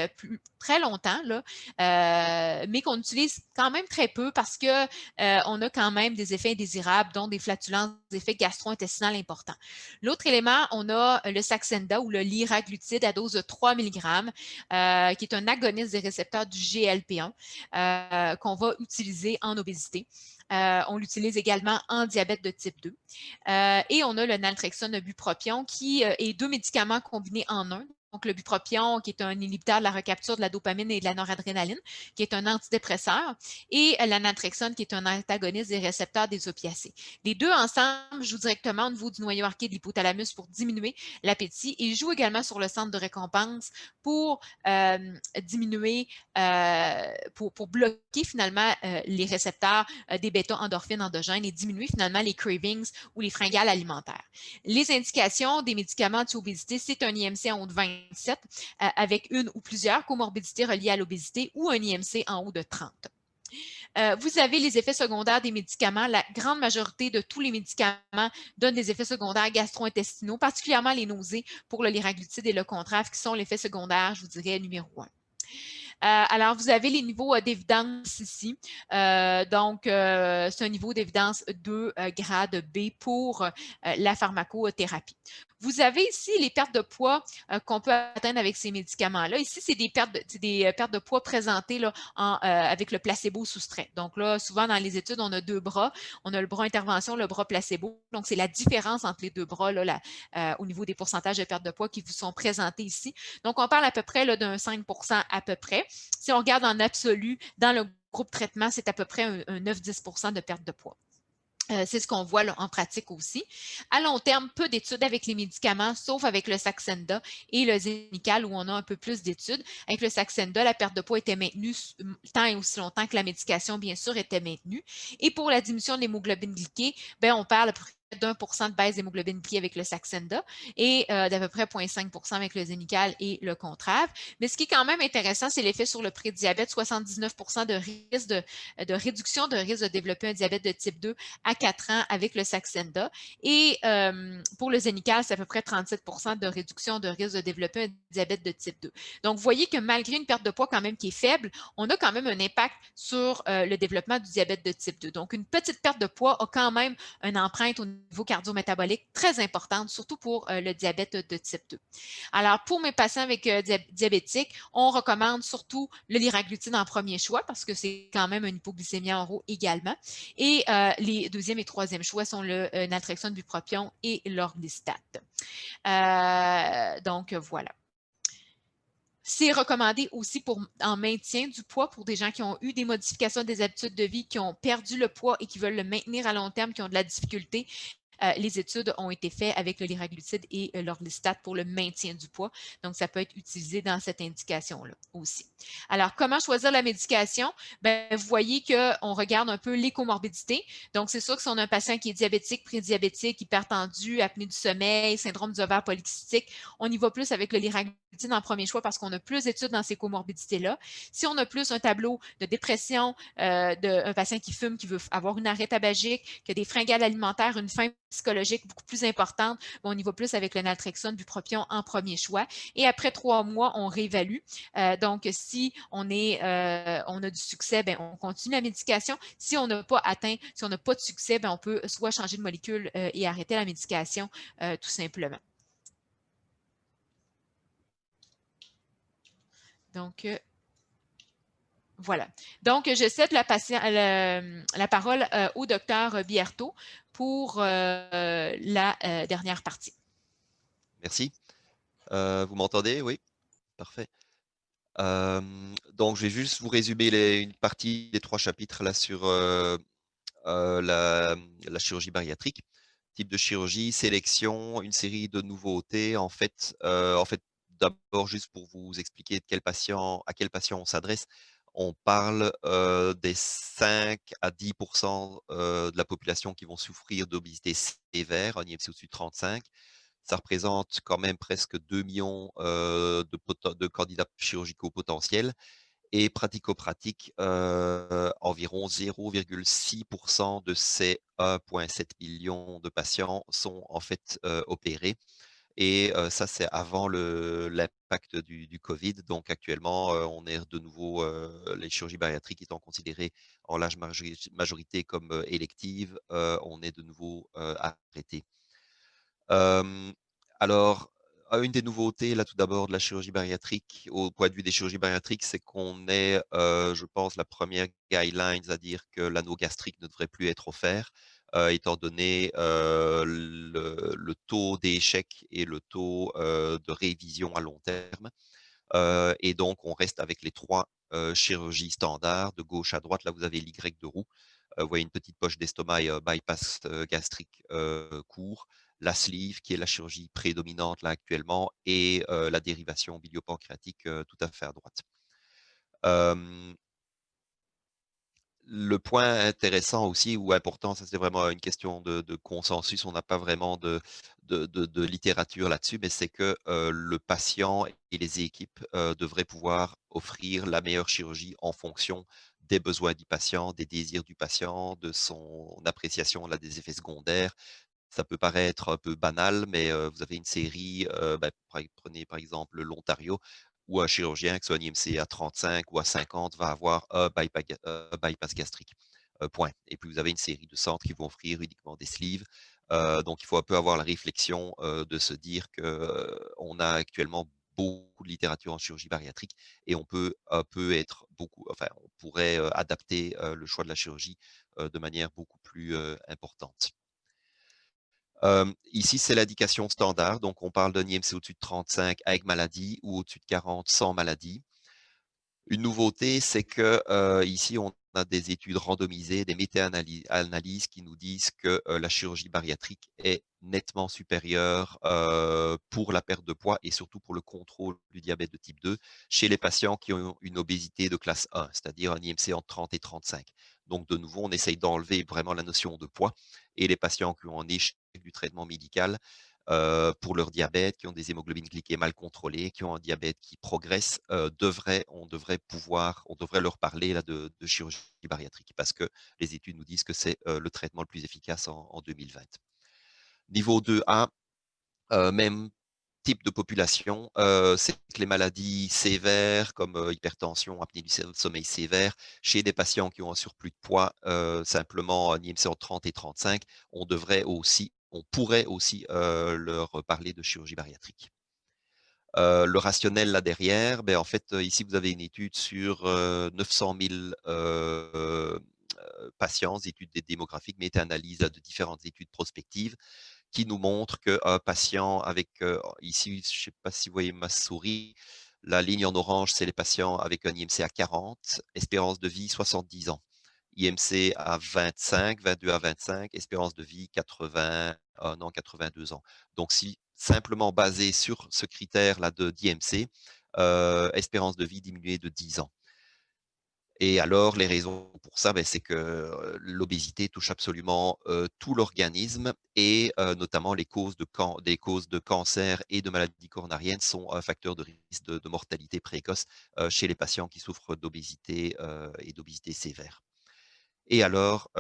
très longtemps, là, mais qu'on utilise quand même très peu parce qu'on a quand même des effets indésirables, dont des flatulences, des effets gastro-intestinaux importants. L'autre élément, on a le Saxenda ou le liraglutide à dose de 3 mg, qui est un agoniste des récepteurs du GLP-1 qu'on va utiliser en obésité. On l'utilise également en diabète de type 2. Et on a le naltrexone bupropion qui est 2 médicaments combinés en un. Donc, le bupropion, qui est un inhibiteur de la recapture de la dopamine et de la noradrénaline, qui est un antidépresseur, et la naltrexone, qui est un antagoniste des récepteurs des opiacés. Les deux ensemble jouent directement au niveau du noyau arqué de l'hypothalamus pour diminuer l'appétit et jouent également sur le centre de récompense pour diminuer, pour bloquer finalement les récepteurs des bêta-endorphines endogènes et diminuer finalement les cravings ou les fringales alimentaires. Les indications des médicaments anti-obésité, c'est un IMC en haut de 27 avec une ou plusieurs comorbidités reliées à l'obésité ou un IMC en haut de 30. Vous avez les effets secondaires des médicaments. La grande majorité de tous les médicaments donnent des effets secondaires gastro-intestinaux, particulièrement les nausées pour le liraglutide et le Contrave, qui sont l'effet secondaire, je vous dirais, numéro 1. Alors, vous avez les niveaux d'évidence ici. C'est un niveau d'évidence 2 grade B pour la pharmacothérapie. Vous avez ici les pertes de poids qu'on peut atteindre avec ces médicaments-là. Ici, c'est des pertes de poids présentées là, avec le placebo soustrait. Donc là, souvent dans les études, on a 2 bras. On a le bras intervention, le bras placebo. Donc, c'est la différence entre les 2 bras là, au niveau des pourcentages de perte de poids qui vous sont présentés ici. Donc, on parle à peu près d'un 5 à peu près. Si on regarde en absolu, dans le groupe traitement, c'est à peu près un 9-10 de perte de poids. C'est ce qu'on voit là, en pratique aussi. À long terme, peu d'études avec les médicaments, sauf avec le Saxenda et le Xénical, où on a un peu plus d'études. Avec le Saxenda, la perte de poids était maintenue tant et aussi longtemps que la médication, bien sûr, était maintenue. Et pour la diminution de l'hémoglobine glyquée, on parle d'1% de baisse d'hémoglobine glyquée avec le Saxenda et d'à peu près 0,5% avec le Xénical et le Contrave. Mais ce qui est quand même intéressant, c'est l'effet sur le prédiabète, 79% de risque de réduction de risque de développer un diabète de type 2 à 4 ans avec le Saxenda. Et pour le Xénical, c'est à peu près 37% de réduction de risque de développer un diabète de type 2. Donc, vous voyez que malgré une perte de poids quand même qui est faible, on a quand même un impact sur le développement du diabète de type 2. Donc, une petite perte de poids a quand même une empreinte au niveau cardio-métabolique très importante, surtout pour le diabète de type 2. Alors, pour mes patients avec diabétiques, on recommande surtout le liraglutide en premier choix parce que c'est quand même une hypoglycémie en haut également. Et les deuxième et troisième choix sont le naltrexone bupropion et l'orlistat. Donc, voilà. C'est recommandé aussi en maintien du poids pour des gens qui ont eu des modifications des habitudes de vie, qui ont perdu le poids et qui veulent le maintenir à long terme, qui ont de la difficulté. Les études ont été faites avec le liraglutide et l'orlistat pour le maintien du poids. Donc, ça peut être utilisé dans cette indication-là aussi. Alors, comment choisir la médication? Vous voyez qu'on regarde un peu les comorbidités. Donc, c'est sûr que si on a un patient qui est diabétique, prédiabétique, hypertendu, apnée du sommeil, syndrome du ovaire polycystique, on y va plus avec le liraglutide en premier choix parce qu'on a plus d'études dans ces comorbidités-là. Si on a plus un tableau de dépression, d'un patient qui fume, qui veut avoir une arrêt tabagique, qui a des fringales alimentaires, une faim psychologique beaucoup plus importante, on y va plus avec le naltrexone bupropion en premier choix. Et après 3 mois, on réévalue. Donc, si on a du succès, on continue la médication. Si on n'a pas atteint, si on n'a pas de succès, on peut soit changer de molécule et arrêter la médication tout simplement. Donc, voilà. Donc, je cède la parole au docteur Biertot pour la dernière partie. Merci. Vous m'entendez? Oui, parfait. Donc, je vais juste vous résumer une partie des 3 chapitres là sur la chirurgie bariatrique. type de chirurgie, sélection, une série de nouveautés. En fait, d'abord, juste pour vous expliquer à quel patient on s'adresse, on parle des 5 à 10% de la population qui vont souffrir d'obésité sévère, un IMC au-dessus de 35. Ça représente quand même presque 2 millions de candidats chirurgicaux potentiels. Et pratico-pratique, environ 0,6% de ces 1,7 million de patients sont en fait opérés. Et ça, c'est avant l'impact du Covid. Donc actuellement, on est de nouveau, les chirurgies bariatriques étant considérées en large majorité comme électives, on est de nouveau arrêté. Hem, alors, une des nouveautés, là, tout d'abord, de la chirurgie bariatrique, au point de vue des chirurgies bariatriques, c'est qu'on est, je pense, la première guidelines à dire que l'anneau gastrique ne devrait plus être offert, étant donné, le taux d'échec et le taux, de révision à long terme. Et donc on reste avec les 3 chirurgies standards de gauche à droite. Là, vous avez l'Y de roue. Vous voyez une petite poche d'estomac et bypass gastrique court, la sleeve qui est la chirurgie prédominante là actuellement et la dérivation biliopancréatique tout à fait à droite. Hem Le point intéressant aussi ou important, ça c'est vraiment une question de consensus, on n'a pas vraiment de littérature là-dessus, mais c'est que, le patient et les équipes, devraient pouvoir offrir la meilleure chirurgie en fonction des besoins du patient, des désirs du patient, de son appréciation là des effets secondaires. Ça peut paraître un peu banal, mais vous avez une série, prenez par exemple l'Ontario, où un chirurgien, que ce soit un IMC à 35 ou à 50, va avoir un bypass gastrique, point. Et puis vous avez une série de centres qui vont offrir uniquement des sleeves. Donc il faut un peu avoir la réflexion, de se dire que, on a actuellement beaucoup de littérature en chirurgie bariatrique et on peut un peu être beaucoup enfin, on pourrait, adapter, le choix de la chirurgie, de manière beaucoup plus, importante. Ici, c'est l'indication standard, donc on parle d'un IMC au-dessus de 35 avec maladie ou au-dessus de 40 sans maladie. Une nouveauté, c'est que, ici, on a des études randomisées, des méta-analyses qui nous disent que, la chirurgie bariatrique est nettement supérieure, pour la perte de poids et surtout pour le contrôle du diabète de type 2 chez les patients qui ont une obésité de classe 1, c'est-à-dire un IMC entre 30 et 35. Donc de nouveau, on essaye d'enlever vraiment la notion de poids et les patients qui ont un échec du traitement médical, pour leur diabète, qui ont des hémoglobines glyquées mal contrôlées, qui ont un diabète qui progresse, on devrait leur parler là de chirurgie bariatrique parce que les études nous disent que c'est, le traitement le plus efficace en 2020. Niveau 2A, même type de population, c'est que les maladies sévères comme, hypertension, apnée du sommeil sévère, chez des patients qui ont un surplus de poids, simplement un IMC entre 30 et 35, on pourrait aussi, leur parler de chirurgie bariatrique. Le rationnel là derrière, en fait, ici vous avez une étude sur, 900 000, patients, études démographiques, méta-analyse de différentes études prospectives qui nous montre qu'un patient avec, ici, je ne sais pas si vous voyez ma souris, la ligne en orange, c'est les patients avec un IMC à 40, espérance de vie 70 ans. IMC à 25, 22 à 25, espérance de vie 81 ans, 82 ans. Donc si simplement basé sur ce critère-là d'IMC, espérance de vie diminuée de 10 ans. Et alors, les raisons pour ça, c'est que, l'obésité touche absolument, tout l'organisme et notamment des causes de cancer et de maladies coronariennes sont un facteur de risque de mortalité précoce, chez les patients qui souffrent d'obésité, et d'obésité sévère. Et alors,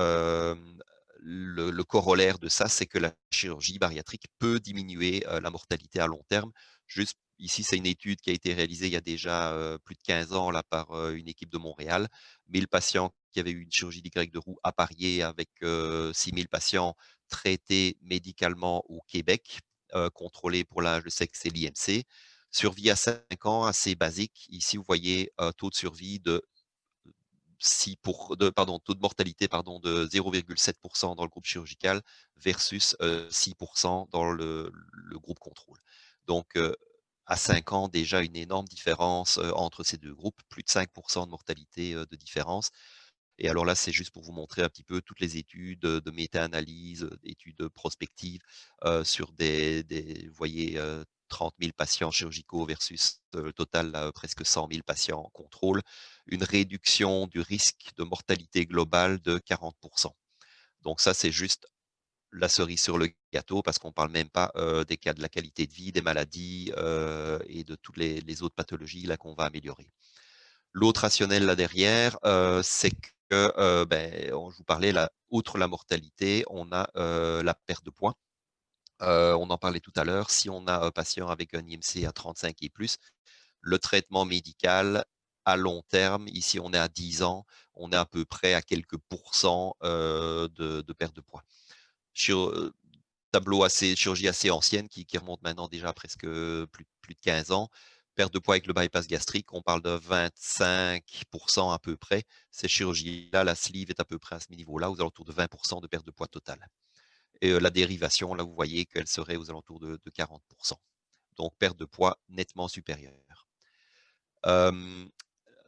le corollaire de ça, c'est que la chirurgie bariatrique peut diminuer, la mortalité à long terme. Juste ici, c'est une étude qui a été réalisée il y a déjà, plus de 15 ans là par, une équipe de Montréal. 1000 patients qui avaient eu une chirurgie d'Y de roue à Parier avec, 6 000 patients traités médicalement au Québec, contrôlés pour l'âge, le sexe et l'IMC. Survie à 5 ans, assez basique. Ici, vous voyez un taux de survie de taux de mortalité de 0,7% dans le groupe chirurgical versus 6% dans le groupe contrôle. Donc, à 5 ans, déjà une énorme différence entre ces deux groupes, plus de 5% de mortalité de différence. Et alors là, c'est juste pour vous montrer un petit peu toutes les études de méta-analyse, études prospectives sur vous voyez, 30 000 patients chirurgicaux versus le total, là, presque 100 000 patients en contrôle, une réduction du risque de mortalité globale de 40%. Donc ça, c'est juste la cerise sur le gâteau parce qu'on ne parle même pas des cas de la qualité de vie, des maladies et de toutes les autres pathologies là qu'on va améliorer. L'autre rationnel là derrière, c'est que, je vous parlais, là, outre la mortalité, on a la perte de poids. On en parlait tout à l'heure. Si on a un patient avec un IMC à 35 et plus, le traitement médical à long terme, ici on est à 10 ans, on est à peu près à quelques pourcents de perte de poids. Chirurgie assez ancienne qui remonte maintenant déjà à presque plus de 15 ans. Perte de poids avec le bypass gastrique, on parle de 25% à peu près. Ces chirurgies-là, la sleeve est à peu près à ce niveau-là, aux alentours de 20% de perte de poids totale. Et la dérivation, là, vous voyez qu'elle serait aux alentours de 40%. Donc, perte de poids nettement supérieure.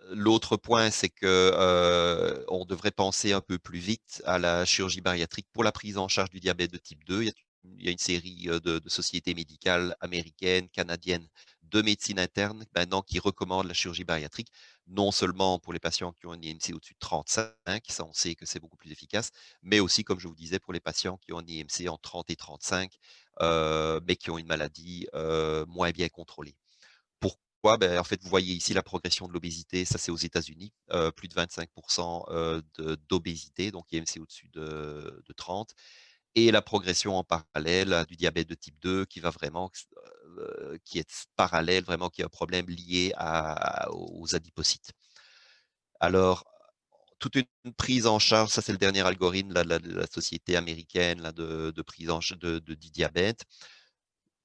L'autre point, c'est que on devrait penser un peu plus vite à la chirurgie bariatrique pour la prise en charge du diabète de type 2. Il y a une série de sociétés médicales américaines, canadiennes, de médecine interne maintenant qui recommandent la chirurgie bariatrique, non seulement pour les patients qui ont un IMC au-dessus de 35, ça on sait que c'est beaucoup plus efficace, mais aussi, comme je vous disais, pour les patients qui ont un IMC en 30 et 35, mais qui ont une maladie moins bien contrôlée. Pourquoi? En fait, vous voyez ici la progression de l'obésité, ça c'est aux États-Unis, plus de 25% d'obésité, donc IMC au-dessus de 30, et la progression en parallèle du diabète de type 2 qui va vraiment, qui est parallèle, vraiment qui est un problème lié aux adipocytes. Alors, toute une prise en charge, ça c'est le dernier algorithme là, de la société américaine là, de prise en charge du diabète.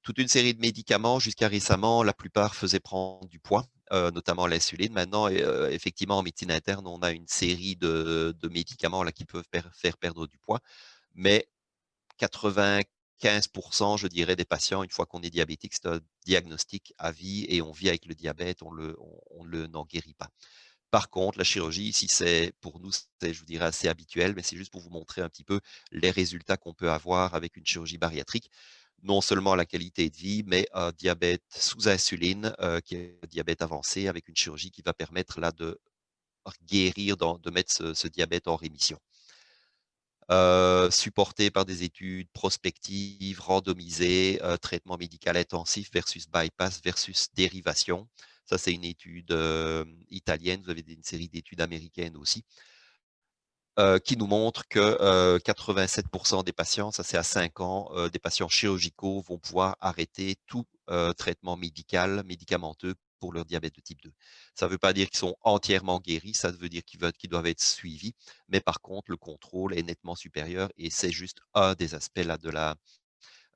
Toute une série de médicaments, jusqu'à récemment, la plupart faisaient prendre du poids, notamment l'insuline. Maintenant, effectivement, en médecine interne, on a une série de médicaments là, qui peuvent faire perdre du poids, mais 95%, je dirais, des patients, une fois qu'on est diabétique, c'est un diagnostic à vie et on vit avec le diabète, on n'en guérit pas. Par contre, la chirurgie, si c'est pour nous, c'est, je vous dirais, assez habituel, mais c'est juste pour vous montrer un petit peu les résultats qu'on peut avoir avec une chirurgie bariatrique. Non seulement la qualité de vie, mais un diabète sous insuline, qui est un diabète avancé, avec une chirurgie qui va permettre là de guérir, de mettre ce diabète en rémission. Supporté par des études prospectives, randomisées, traitement médical intensif versus bypass versus dérivation. Ça, c'est une étude italienne. Vous avez une série d'études américaines aussi. Qui nous montre que 87% des patients, ça c'est à 5 ans, des patients chirurgicaux vont pouvoir arrêter tout traitement médicamenteux pour leur diabète de type 2. Ça ne veut pas dire qu'ils sont entièrement guéris, ça veut dire qu'ils doivent être suivis, mais par contre, le contrôle est nettement supérieur et c'est juste un des aspects là,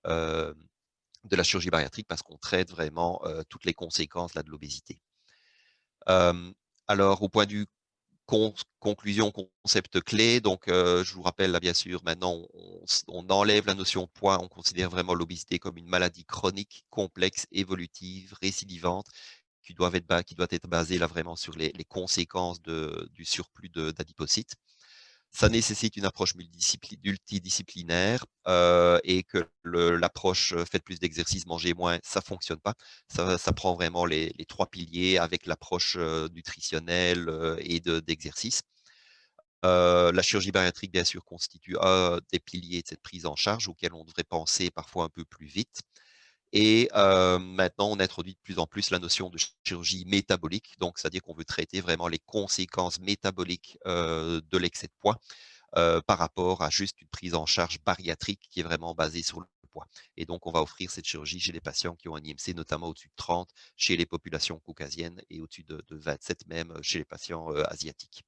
euh, de la chirurgie bariatrique parce qu'on traite vraiment toutes les conséquences là, de l'obésité. Alors, au point de vue conclusion, concept clé. Donc, je vous rappelle, là, bien sûr, maintenant, on enlève la notion de poids. On considère vraiment l'obésité comme une maladie chronique, complexe, évolutive, récidivante, qui doit être basée là, vraiment sur les conséquences du surplus d'adipocytes. Ça nécessite une approche multidisciplinaire et que l'approche faites plus d'exercice, mangez moins, ça fonctionne pas. Ça prend vraiment les 3 piliers avec l'approche nutritionnelle et d'exercice. La chirurgie bariatrique, bien sûr, constitue un des piliers de cette prise en charge auquel on devrait penser parfois un peu plus vite. Et maintenant, on introduit de plus en plus la notion de chirurgie métabolique, donc c'est-à-dire qu'on veut traiter vraiment les conséquences métaboliques de l'excès de poids par rapport à juste une prise en charge bariatrique qui est vraiment basée sur le poids. Et donc, on va offrir cette chirurgie chez les patients qui ont un IMC, notamment au-dessus de 30, chez les populations caucasiennes et au-dessus de 27 même chez les patients asiatiques.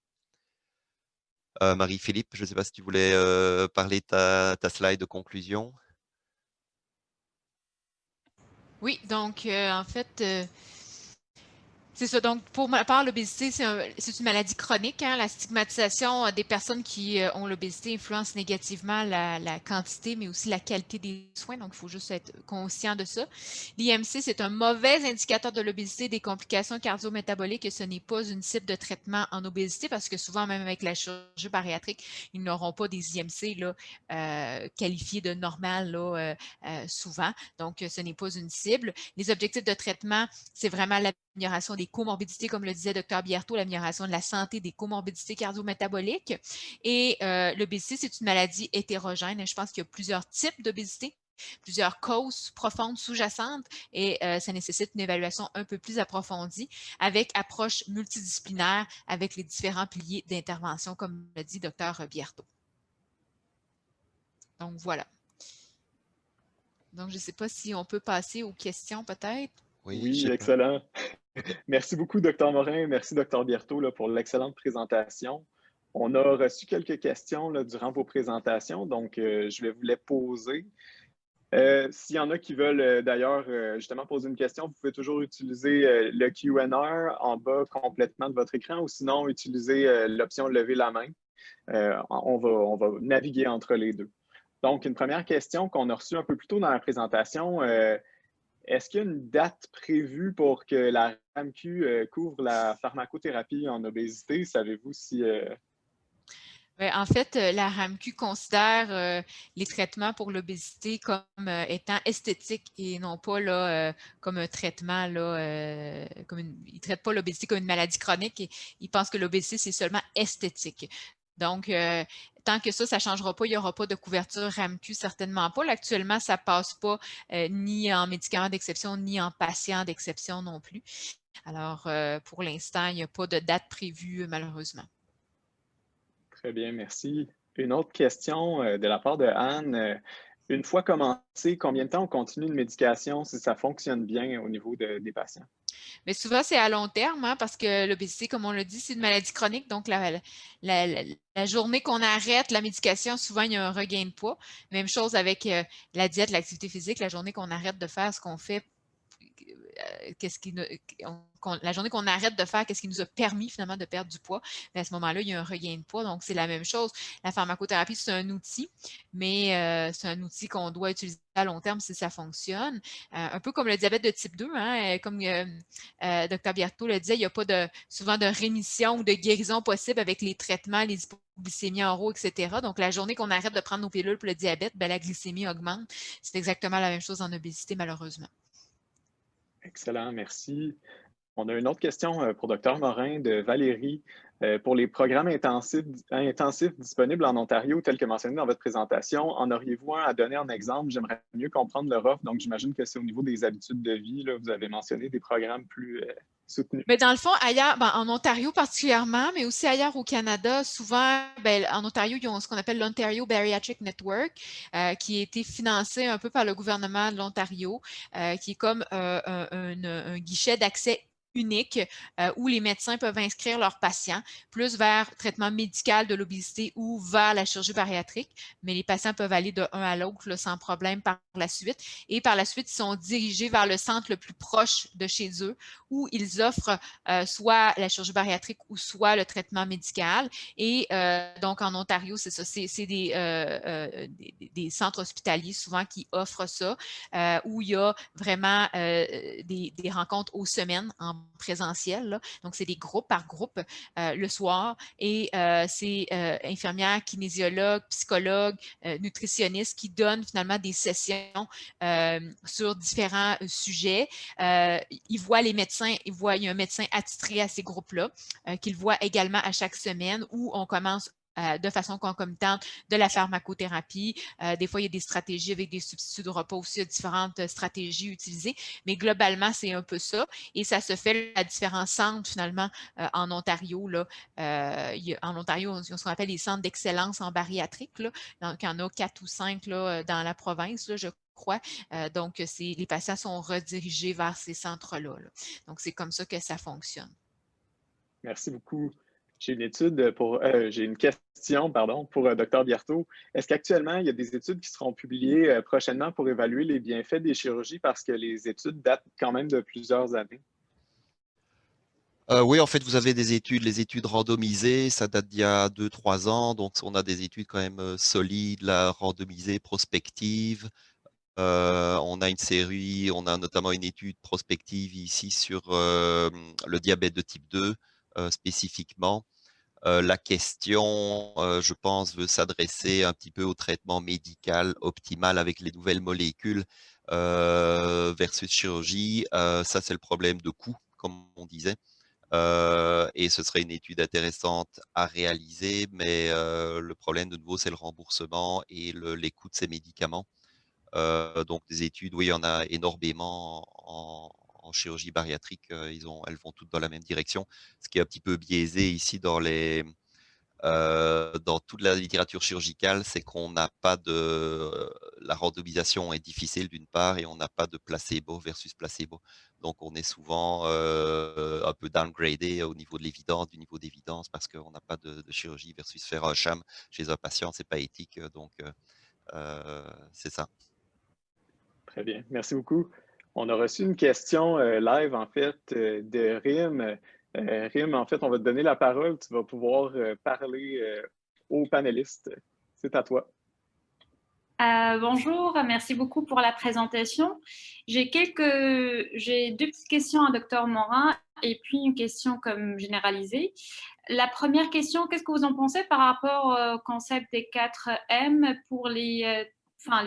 Marie-Philippe, je ne sais pas si tu voulais parler de ta slide de conclusion. Oui, donc en fait, C'est ça. Donc, pour ma part, l'obésité, c'est une maladie chronique. Hein. La stigmatisation des personnes qui ont l'obésité influence négativement la quantité, mais aussi la qualité des soins. Donc, il faut juste être conscient de ça. L'IMC, c'est un mauvais indicateur de l'obésité, des complications cardio-métaboliques, et ce n'est pas une cible de traitement en obésité parce que souvent, même avec la chirurgie bariatrique, ils n'auront pas des IMC là, qualifiés de normal là, souvent. Donc, ce n'est pas une cible. Les objectifs de traitement, c'est vraiment l'amélioration des comorbidités, comme le disait Dr Bierto, l'amélioration de la santé des comorbidités cardio-métaboliques. Et l'obésité, c'est une maladie hétérogène. Je pense qu'il y a plusieurs types d'obésité, plusieurs causes profondes sous-jacentes, et ça nécessite une évaluation un peu plus approfondie avec approche multidisciplinaire avec les différents piliers d'intervention, comme l'a dit Dr Bierto. Donc, voilà. Donc, je ne sais pas si on peut passer aux questions, peut-être. Oui, excellent. Merci beaucoup, Dr Morin. Merci, Dr Bierto, là, pour l'excellente présentation. On a reçu quelques questions là, durant vos présentations, donc je vais vous les poser. S'il y en a qui veulent d'ailleurs justement poser une question, vous pouvez toujours utiliser le Q&A en bas complètement de votre écran, ou sinon utiliser l'option « Lever la main ». On va naviguer entre les deux. Donc, une première question qu'on a reçue un peu plus tôt dans la présentation, est-ce qu'il y a une date prévue pour que la RAMQ couvre la pharmacothérapie en obésité? Savez-vous si... En fait, la RAMQ considère les traitements pour l'obésité comme étant esthétiques et non pas là, comme un traitement. Là, ils ne traitent pas l'obésité comme une maladie chronique. Et ils pensent que l'obésité, c'est seulement esthétique. Donc, tant que ça ne changera pas, il n'y aura pas de couverture RAMQ, certainement pas. Là, actuellement, ça ne passe pas ni en médicaments d'exception, ni en patients d'exception non plus. Alors, pour l'instant, il n'y a pas de date prévue, malheureusement. Très bien, merci. Une autre question de la part de Anne. Une fois commencé, combien de temps on continue une médication si ça fonctionne bien au niveau des patients? Mais souvent, c'est à long terme, hein, parce que l'obésité, comme on l'a dit, c'est une maladie chronique. Donc, la journée qu'on arrête la médication, souvent, il y a un regain de poids. Même chose avec la diète, l'activité physique. La journée qu'on arrête de faire ce qu'on fait, la journée qu'on arrête de faire qu'est-ce qui nous a permis finalement de perdre du poids, mais à ce moment-là, il y a un regain de poids. Donc, c'est la même chose. La pharmacothérapie, c'est un outil, mais c'est un outil qu'on doit utiliser à long terme si ça fonctionne. Un peu comme le diabète de type 2, hein, comme Dr Bierto le disait, il n'y a pas souvent de rémission ou de guérison possible avec les traitements, les hypoglycémies oraux, etc. Donc, la journée qu'on arrête de prendre nos pilules pour le diabète, la glycémie augmente. C'est exactement la même chose en obésité, malheureusement. Excellent, merci. On a une autre question pour Dr Morin de Valérie. Pour les programmes intensifs disponibles en Ontario, tels que mentionné dans votre présentation, en auriez-vous un à donner en exemple? J'aimerais mieux comprendre leur offre. Donc, j'imagine que c'est au niveau des habitudes de vie. Là, vous avez mentionné des programmes plus soutenus. Mais dans le fond, ailleurs, en Ontario particulièrement, mais aussi ailleurs au Canada, souvent, en Ontario, ils ont ce qu'on appelle l'Ontario Bariatric Network, qui a été financé un peu par le gouvernement de l'Ontario, qui est comme un guichet d'accès unique où les médecins peuvent inscrire leurs patients plus vers traitement médical de l'obésité ou vers la chirurgie bariatrique, mais les patients peuvent aller de un à l'autre sans problème par la suite. Et par la suite, ils sont dirigés vers le centre le plus proche de chez eux où ils offrent soit la chirurgie bariatrique ou soit le traitement médical. Et donc, en Ontario, c'est ça, c'est des centres hospitaliers souvent qui offrent ça, où il y a vraiment des rencontres aux semaines en présentiel. Là. Donc, c'est des groupes par groupe le soir et c'est infirmières, kinésiologues, psychologues, nutritionnistes qui donnent finalement des sessions sur différents sujets. Ils voient les médecins, il y a un médecin attitré à ces groupes-là qu'ils voient également à chaque semaine où on commence de façon concomitante de la pharmacothérapie. Des fois, il y a des stratégies avec des substituts de repas aussi, il y a différentes stratégies utilisées, mais globalement, c'est un peu ça. Et ça se fait à différents centres, finalement, en Ontario. Là, en Ontario, on ce qu'on appelle les centres d'excellence en bariatrique. Là. Donc, il y en a 4 ou 5 là, dans la province, là, je crois. Donc, les patients sont redirigés vers ces centres-là. Là. Donc, c'est comme ça que ça fonctionne. Merci beaucoup. J'ai une question pour Dr Bierto. Est-ce qu'actuellement, il y a des études qui seront publiées prochainement pour évaluer les bienfaits des chirurgies parce que les études datent quand même de plusieurs années? Oui, en fait, vous avez des études, les études randomisées, ça date d'il y a 2-3 ans, donc on a des études quand même solides, la randomisée prospective. On a une série, on a notamment une étude prospective ici sur le diabète de type 2 spécifiquement. La question, je pense, veut s'adresser un petit peu au traitement médical optimal avec les nouvelles molécules versus chirurgie. Ça, c'est le problème de coût, comme on disait. Et ce serait une étude intéressante à réaliser, mais le problème de nouveau, c'est le remboursement et les coûts de ces médicaments. Donc des études, oui, il y en a énormément en chirurgie bariatrique. Elles vont toutes dans la même direction. Ce qui est un petit peu biaisé ici dans toute la littérature chirurgicale, c'est qu'on n'a pas la randomisation est difficile d'une part et on n'a pas de placebo versus placebo. Donc on est souvent un peu downgradé au niveau de l'évidence, du niveau d'évidence, parce qu'on n'a pas de chirurgie versus faire un sham chez un patient, c'est pas éthique. Donc c'est ça. Très bien, merci beaucoup. On a reçu une question live, en fait, de Rim. Rim, en fait, on va te donner la parole. Tu vas pouvoir parler aux panélistes. C'est à toi. Bonjour, merci beaucoup pour la présentation. J'ai deux petites questions à Dr Morin et puis une question comme généralisée. La première question, qu'est-ce que vous en pensez par rapport au concept des 4M pour les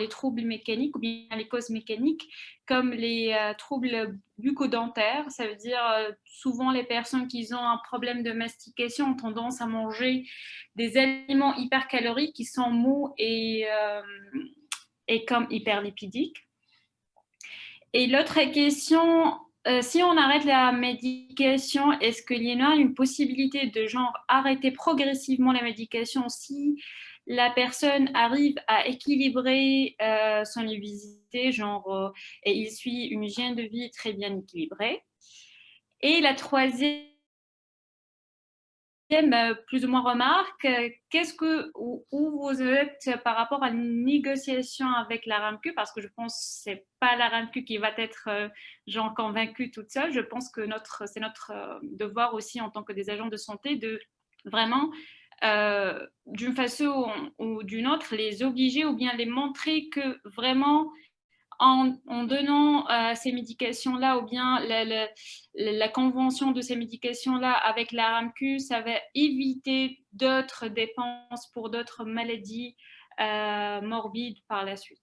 troubles mécaniques ou bien les causes mécaniques, comme les troubles bucco-dentaires? Ça veut dire souvent les personnes qui ont un problème de mastication ont tendance à manger des aliments hypercaloriques qui sont mous et comme hyperlipidiques. Et l'autre question, si on arrête la médication, est-ce qu'il y a une possibilité de genre arrêter progressivement la médication si la personne arrive à équilibrer son obésité, et il suit une hygiène de vie très bien équilibrée? Et la troisième, plus ou moins remarque, où vous êtes par rapport à une négociation avec la RAMQ, parce que je pense que ce n'est pas la RAMQ qui va être convaincue toute seule. Je pense que c'est notre devoir aussi en tant que des agents de santé de vraiment, d'une façon ou d'une autre, les obliger ou bien les montrer que vraiment, en donnant ces médications-là ou bien la convention de ces médications-là avec la RAMQ, ça va éviter d'autres dépenses pour d'autres maladies morbides par la suite.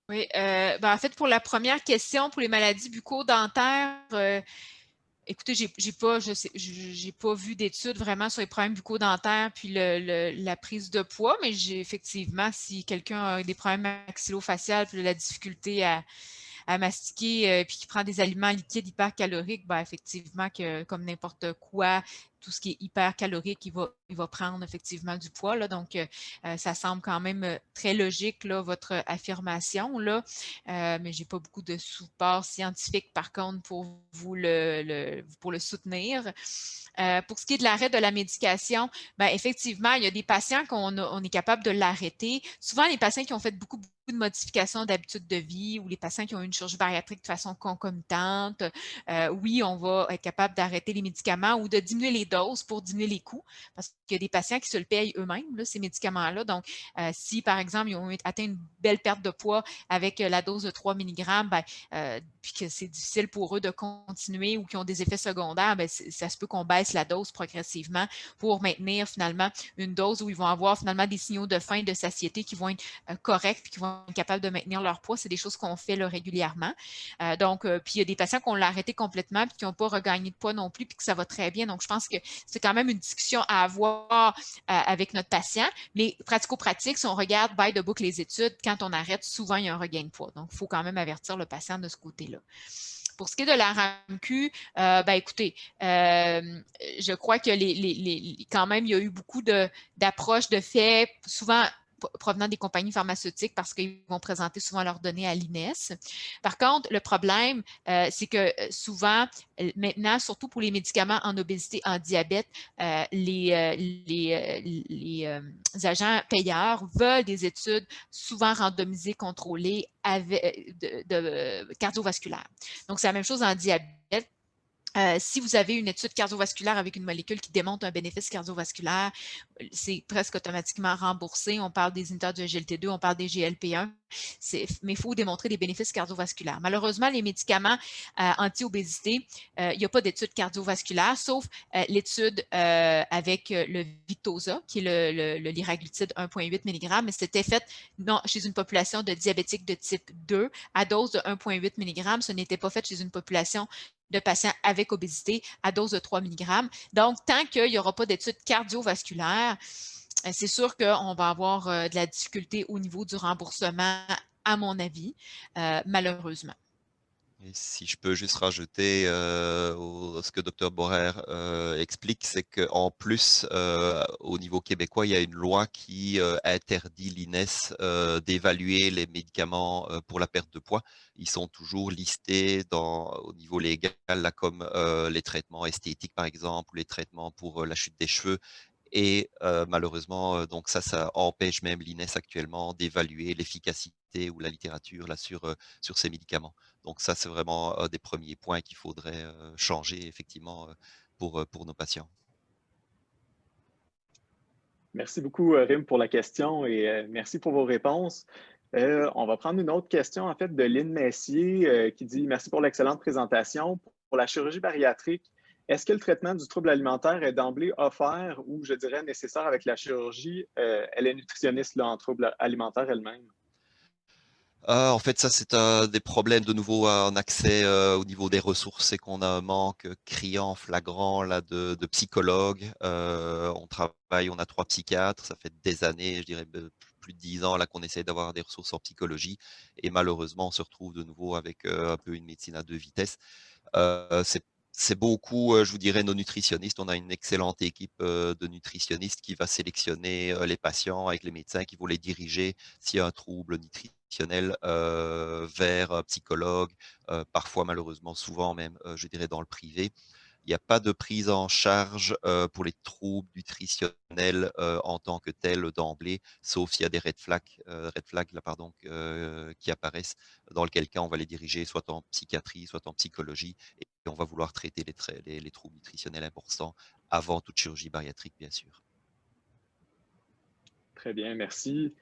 Oui, en fait, pour la première question, pour les maladies bucco-dentaires, écoutez, j'ai pas vu d'études vraiment sur les problèmes bucco-dentaires puis la prise de poids, mais effectivement, si quelqu'un a des problèmes maxillofaciaux puis la difficulté à mastiquer puis qui prend des aliments liquides hypercaloriques, effectivement, comme n'importe quoi, tout ce qui est hypercalorique, il va prendre effectivement du poids. Là, donc, ça semble quand même très logique, là, votre affirmation, là, mais je n'ai pas beaucoup de support scientifique, par contre, pour vous pour le soutenir. Pour ce qui est de l'arrêt de la médication, effectivement, il y a des patients qu'on est capable de l'arrêter. Souvent, les patients qui ont fait beaucoup de modifications d'habitude de vie ou les patients qui ont eu une chirurgie bariatrique de façon concomitante, oui, on va être capable d'arrêter les médicaments ou de diminuer les doses pour diminuer les coûts parce qu'il y a des patients qui se le payent eux-mêmes, là, ces médicaments-là. Donc, si, par exemple, ils ont atteint une belle perte de poids avec la dose de 3 mg, puis que c'est difficile pour eux de continuer ou qu'ils ont des effets secondaires, ça se peut qu'on baisse la dose progressivement pour maintenir finalement une dose où ils vont avoir finalement des signaux de faim, de satiété qui vont être corrects puis qui vont être capables de maintenir leur poids. C'est des choses qu'on fait là, régulièrement. Puis il y a des patients qu'on l'a arrêté complètement puis qui n'ont pas regagné de poids non plus puis que ça va très bien. Donc, je pense que c'est quand même une discussion à avoir avec notre patient. Mais pratico-pratique, si on regarde by the book les études, quand on arrête, souvent il y a un regain de poids. Donc, il faut quand même avertir le patient de ce côté-là. Pour ce qui est de la RAMQ, écoutez, je crois que quand même, il y a eu beaucoup d'approches de faits, souvent provenant des compagnies pharmaceutiques parce qu'ils vont présenter souvent leurs données à l'INES. Par contre, le problème, c'est que souvent, maintenant, surtout pour les médicaments en obésité, en diabète, les agents payeurs veulent des études souvent randomisées, contrôlées cardiovasculaires. Donc, c'est la même chose en diabète. Si vous avez une étude cardiovasculaire avec une molécule qui démontre un bénéfice cardiovasculaire, c'est presque automatiquement remboursé. On parle des inhibiteurs du SGLT2, on parle des GLP1, mais il faut démontrer des bénéfices cardiovasculaires. Malheureusement, les médicaments anti-obésité, il n'y a pas d'étude cardiovasculaire, sauf l'étude avec le Victoza, qui est le liraglutide 1,8 mg, mais c'était fait chez une population de diabétiques de type 2 à dose de 1,8 mg. Ce n'était pas fait chez une population de patients avec obésité à dose de 3 mg. Donc, tant qu'il n'y aura pas d'études cardiovasculaires, c'est sûr qu'on va avoir de la difficulté au niveau du remboursement, à mon avis, malheureusement. Et si je peux juste rajouter ce que Dr Borer explique, c'est qu'en plus, au niveau québécois, il y a une loi qui interdit l'INES d'évaluer les médicaments pour la perte de poids. Ils sont toujours listés au niveau légal, là, comme les traitements esthétiques, par exemple, ou les traitements pour la chute des cheveux. Et malheureusement, donc ça empêche même l'INES actuellement d'évaluer l'efficacité ou la littérature là, sur ces médicaments. Donc ça, c'est vraiment un des premiers points qu'il faudrait changer effectivement pour nos patients. Merci beaucoup, Rim, pour la question et merci pour vos réponses. On va prendre une autre question, en fait, de Lynn Messier qui dit « Merci pour l'excellente présentation. Pour la chirurgie bariatrique, est-ce que le traitement du trouble alimentaire est d'emblée offert ou, je dirais, nécessaire avec la chirurgie? Elle est nutritionniste là, en trouble alimentaire elle-même. » En fait, ça, c'est des problèmes de nouveau en accès au niveau des ressources, c'est qu'on a un manque criant, flagrant là, de psychologues. On travaille, on a 3 psychiatres, ça fait des années, je dirais plus de 10 ans là qu'on essaie d'avoir des ressources en psychologie et malheureusement, on se retrouve de nouveau avec un peu une médecine à 2 vitesses. C'est beaucoup, je vous dirais, nos nutritionnistes. On a une excellente équipe de nutritionnistes qui va sélectionner les patients avec les médecins qui vont les diriger s'il y a un trouble nutritionnel vers un psychologue, parfois malheureusement, souvent même, je dirais, dans le privé. Il n'y a pas de prise en charge pour les troubles nutritionnels en tant que tels d'emblée, sauf s'il y a des red flags là, pardon, qui apparaissent, dans lequel cas on va les diriger soit en psychiatrie, soit en psychologie, et on va vouloir traiter les troubles nutritionnels importants avant toute chirurgie bariatrique, bien sûr. Très bien, merci.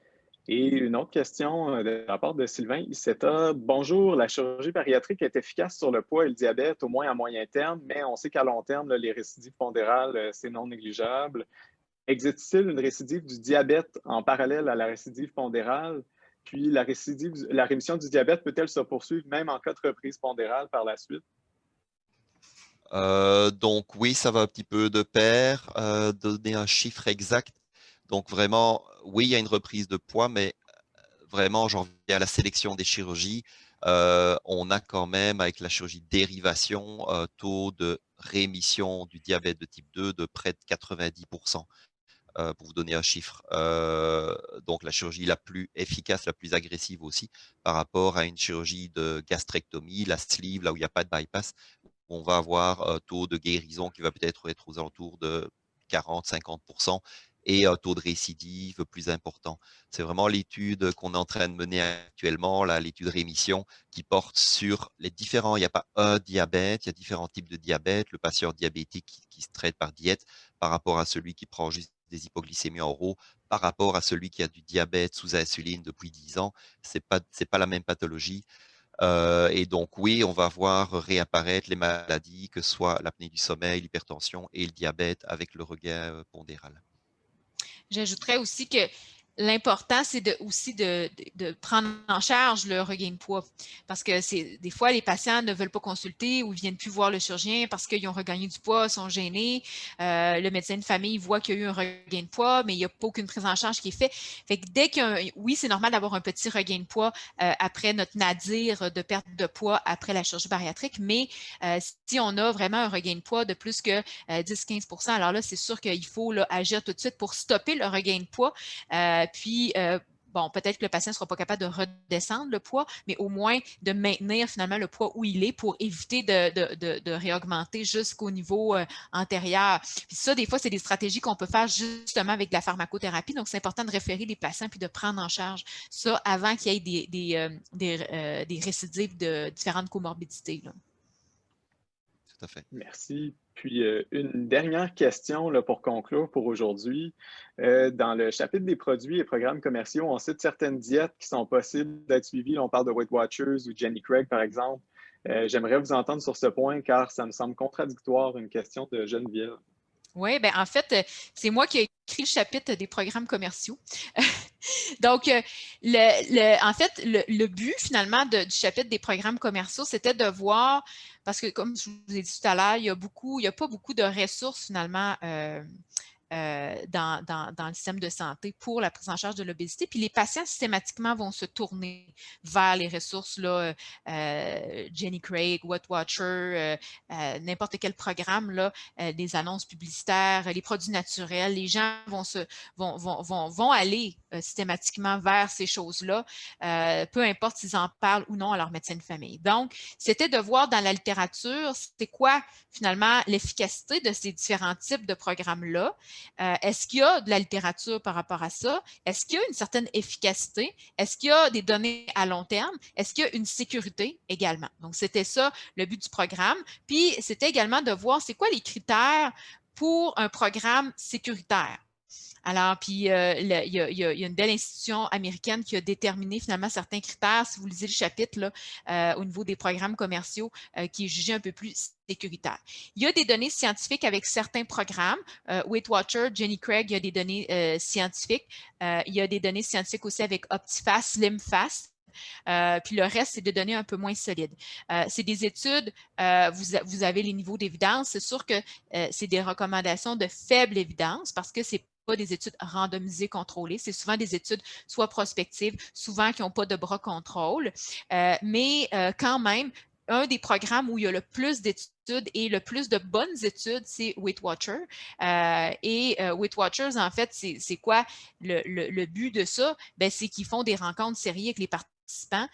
Et une autre question de la part de Sylvain Issetta. Bonjour, la chirurgie bariatrique est efficace sur le poids et le diabète, au moins à moyen terme, mais on sait qu'à long terme, là, les récidives pondérales, c'est non négligeable. Existe-t-il une récidive du diabète en parallèle à la récidive pondérale? Puis la rémission du diabète peut-elle se poursuivre même en cas de reprise pondérale par la suite? Donc oui, ça va un petit peu de pair. Donner un chiffre exact. Donc vraiment, oui, il y a une reprise de poids, mais vraiment, j'en viens à la sélection des chirurgies. On a quand même, avec la chirurgie dérivation, un taux de rémission du diabète de type 2 de près de 90%. Pour vous donner un chiffre. Donc la chirurgie la plus efficace, la plus agressive aussi, par rapport à une chirurgie de gastrectomie, la sleeve, là où il n'y a pas de bypass, où on va avoir un taux de guérison qui va peut-être être aux alentours de 40-50% et un taux de récidive plus important. C'est vraiment l'étude qu'on est en train de mener actuellement, l'étude rémission, qui porte sur les différents, il n'y a pas un diabète, il y a différents types de diabète, le patient diabétique qui se traite par diète par rapport à celui qui prend juste des hypoglycémies en oraux, par rapport à celui qui a du diabète sous insuline depuis 10 ans, c'est pas la même pathologie. Et donc, oui, on va voir réapparaître les maladies, que ce soit l'apnée du sommeil, l'hypertension et le diabète avec le regain pondéral. J'ajouterais aussi que l'important, c'est aussi de prendre en charge le regain de poids parce que des fois, les patients ne veulent pas consulter ou ne viennent plus voir le chirurgien parce qu'ils ont regagné du poids, sont gênés. Le médecin de famille voit qu'il y a eu un regain de poids, mais il n'y a pas aucune prise en charge qui est faite. Fait que dès oui, c'est normal d'avoir un petit regain de poids après notre nadir de perte de poids après la chirurgie bariatrique, mais si on a vraiment un regain de poids de plus que 10-15%, alors là, c'est sûr qu'il faut là, agir tout de suite pour stopper le regain de poids. Bon, peut-être que le patient ne sera pas capable de redescendre le poids, mais au moins de maintenir finalement le poids où il est pour éviter de réaugmenter jusqu'au niveau antérieur. Puis ça, des fois, c'est des stratégies qu'on peut faire justement avec de la pharmacothérapie. Donc, c'est important de référer les patients puis de prendre en charge ça avant qu'il y ait des récidives de différentes comorbidités, là. à fait. Merci. Puis, une dernière question là, pour conclure pour aujourd'hui. Dans le chapitre des produits et programmes commerciaux, on cite certaines diètes qui sont possibles d'être suivies. Là, on parle de Weight Watchers ou Jenny Craig, par exemple. J'aimerais vous entendre sur ce point car ça me semble contradictoire, une question de Geneviève. Oui, bien, en fait, c'est moi qui ai écrit le chapitre des programmes commerciaux. Donc, en fait, le but finalement du chapitre des programmes commerciaux, c'était de voir, parce que comme je vous ai dit tout à l'heure, il n'y a pas beaucoup de ressources finalement dans le système de santé pour la prise en charge de l'obésité. Puis les patients systématiquement vont se tourner vers les ressources, là, Jenny Craig, Weight Watcher, n'importe quel programme, là, des annonces publicitaires, les produits naturels. Les gens vont aller systématiquement vers ces choses-là, peu importe s'ils en parlent ou non à leur médecin de famille. Donc, c'était de voir dans la littérature, c'était quoi finalement l'efficacité de ces différents types de programmes-là. Est-ce qu'il y a de la littérature par rapport à ça? Est-ce qu'il y a une certaine efficacité? Est-ce qu'il y a des données à long terme? Est-ce qu'il y a une sécurité également? Donc, c'était ça le but du programme. Puis, c'était également de voir c'est quoi les critères pour un programme sécuritaire. Alors, puis, il y a une belle institution américaine qui a déterminé finalement certains critères, si vous lisez le chapitre là, au niveau des programmes commerciaux, qui est jugé un peu plus sécuritaire. Il y a des données scientifiques avec certains programmes. Weight Watcher, Jenny Craig, il y a des données scientifiques. Il y a des données scientifiques aussi avec OptiFast, SlimFast. Puis le reste, c'est des données un peu moins solides. C'est des études, vous avez les niveaux d'évidence. C'est sûr que c'est des recommandations de faible évidence parce que c'est pas des études randomisées contrôlées. C'est souvent des études soit prospectives, souvent qui n'ont pas de bras contrôle. Mais quand même, un des programmes où il y a le plus d'études et le plus de bonnes études, c'est Weight Watcher. Weight Watchers, en fait, c'est quoi le but de ça? Ben, c'est qu'ils font des rencontres sérieuses avec les participants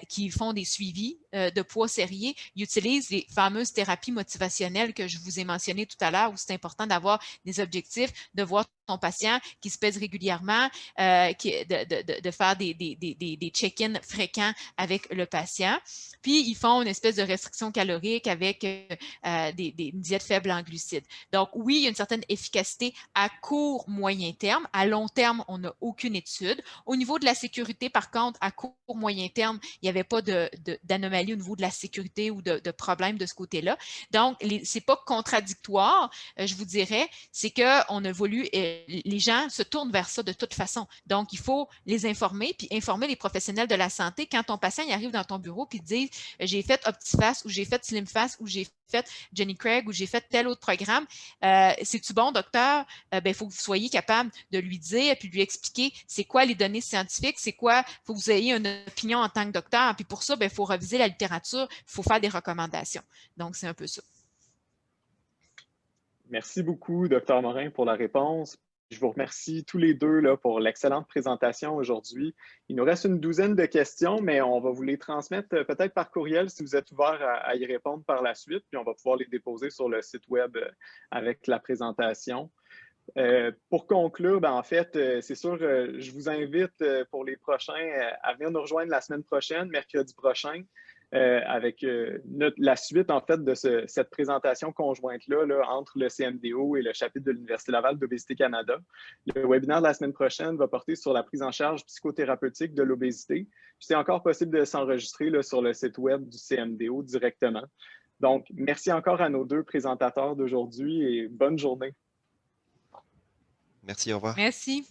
qui font des suivis de poids sérieux. Ils utilisent les fameuses thérapies motivationnelles que je vous ai mentionnées tout à l'heure, où c'est important d'avoir des objectifs, de voir ton patient qui se pèse régulièrement, de faire des check-ins fréquents avec le patient. Puis, ils font une espèce de restriction calorique avec une diète faible en glucides. Donc, oui, il y a une certaine efficacité à court, moyen terme. À long terme, on n'a aucune étude. Au niveau de la sécurité, par contre, à court, moyen terme, il n'y avait pas d'anomalie au niveau de la sécurité ou de problème de ce côté-là. Donc, ce n'est pas contradictoire, je vous dirais, c'est qu'on a voulu, les gens se tournent vers ça de toute façon. Donc, il faut les informer, puis informer les professionnels de la santé. Quand ton patient il arrive dans ton bureau puis te dit « j'ai fait OptiFast ou j'ai fait SlimFast ou j'ai fait Jenny Craig ou j'ai fait tel autre programme, c'est-tu bon, docteur? » Il faut que vous soyez capable de lui dire puis de lui expliquer c'est quoi les données scientifiques, c'est quoi, il faut que vous ayez une opinion en tant que docteur. Puis pour ça, il faut reviser la littérature, il faut faire des recommandations. Donc, c'est un peu ça. Merci beaucoup, Dr. Morin, pour la réponse. Je vous remercie tous les deux là, pour l'excellente présentation aujourd'hui. Il nous reste une douzaine de questions, mais on va vous les transmettre peut-être par courriel si vous êtes ouvert à y répondre par la suite, puis on va pouvoir les déposer sur le site web avec la présentation. Pour conclure, en fait, c'est sûr, je vous invite pour les prochains à venir nous rejoindre la semaine prochaine, mercredi prochain, avec la suite, en fait, de cette présentation conjointe-là là, entre le CMDO et le chapitre de l'Université Laval d'Obésité Canada. Le webinaire de la semaine prochaine va porter sur la prise en charge psychothérapeutique de l'obésité. C'est encore possible de s'enregistrer sur le site web du CMDO directement. Donc, merci encore à nos deux présentateurs d'aujourd'hui et bonne journée. Merci, au revoir. Merci.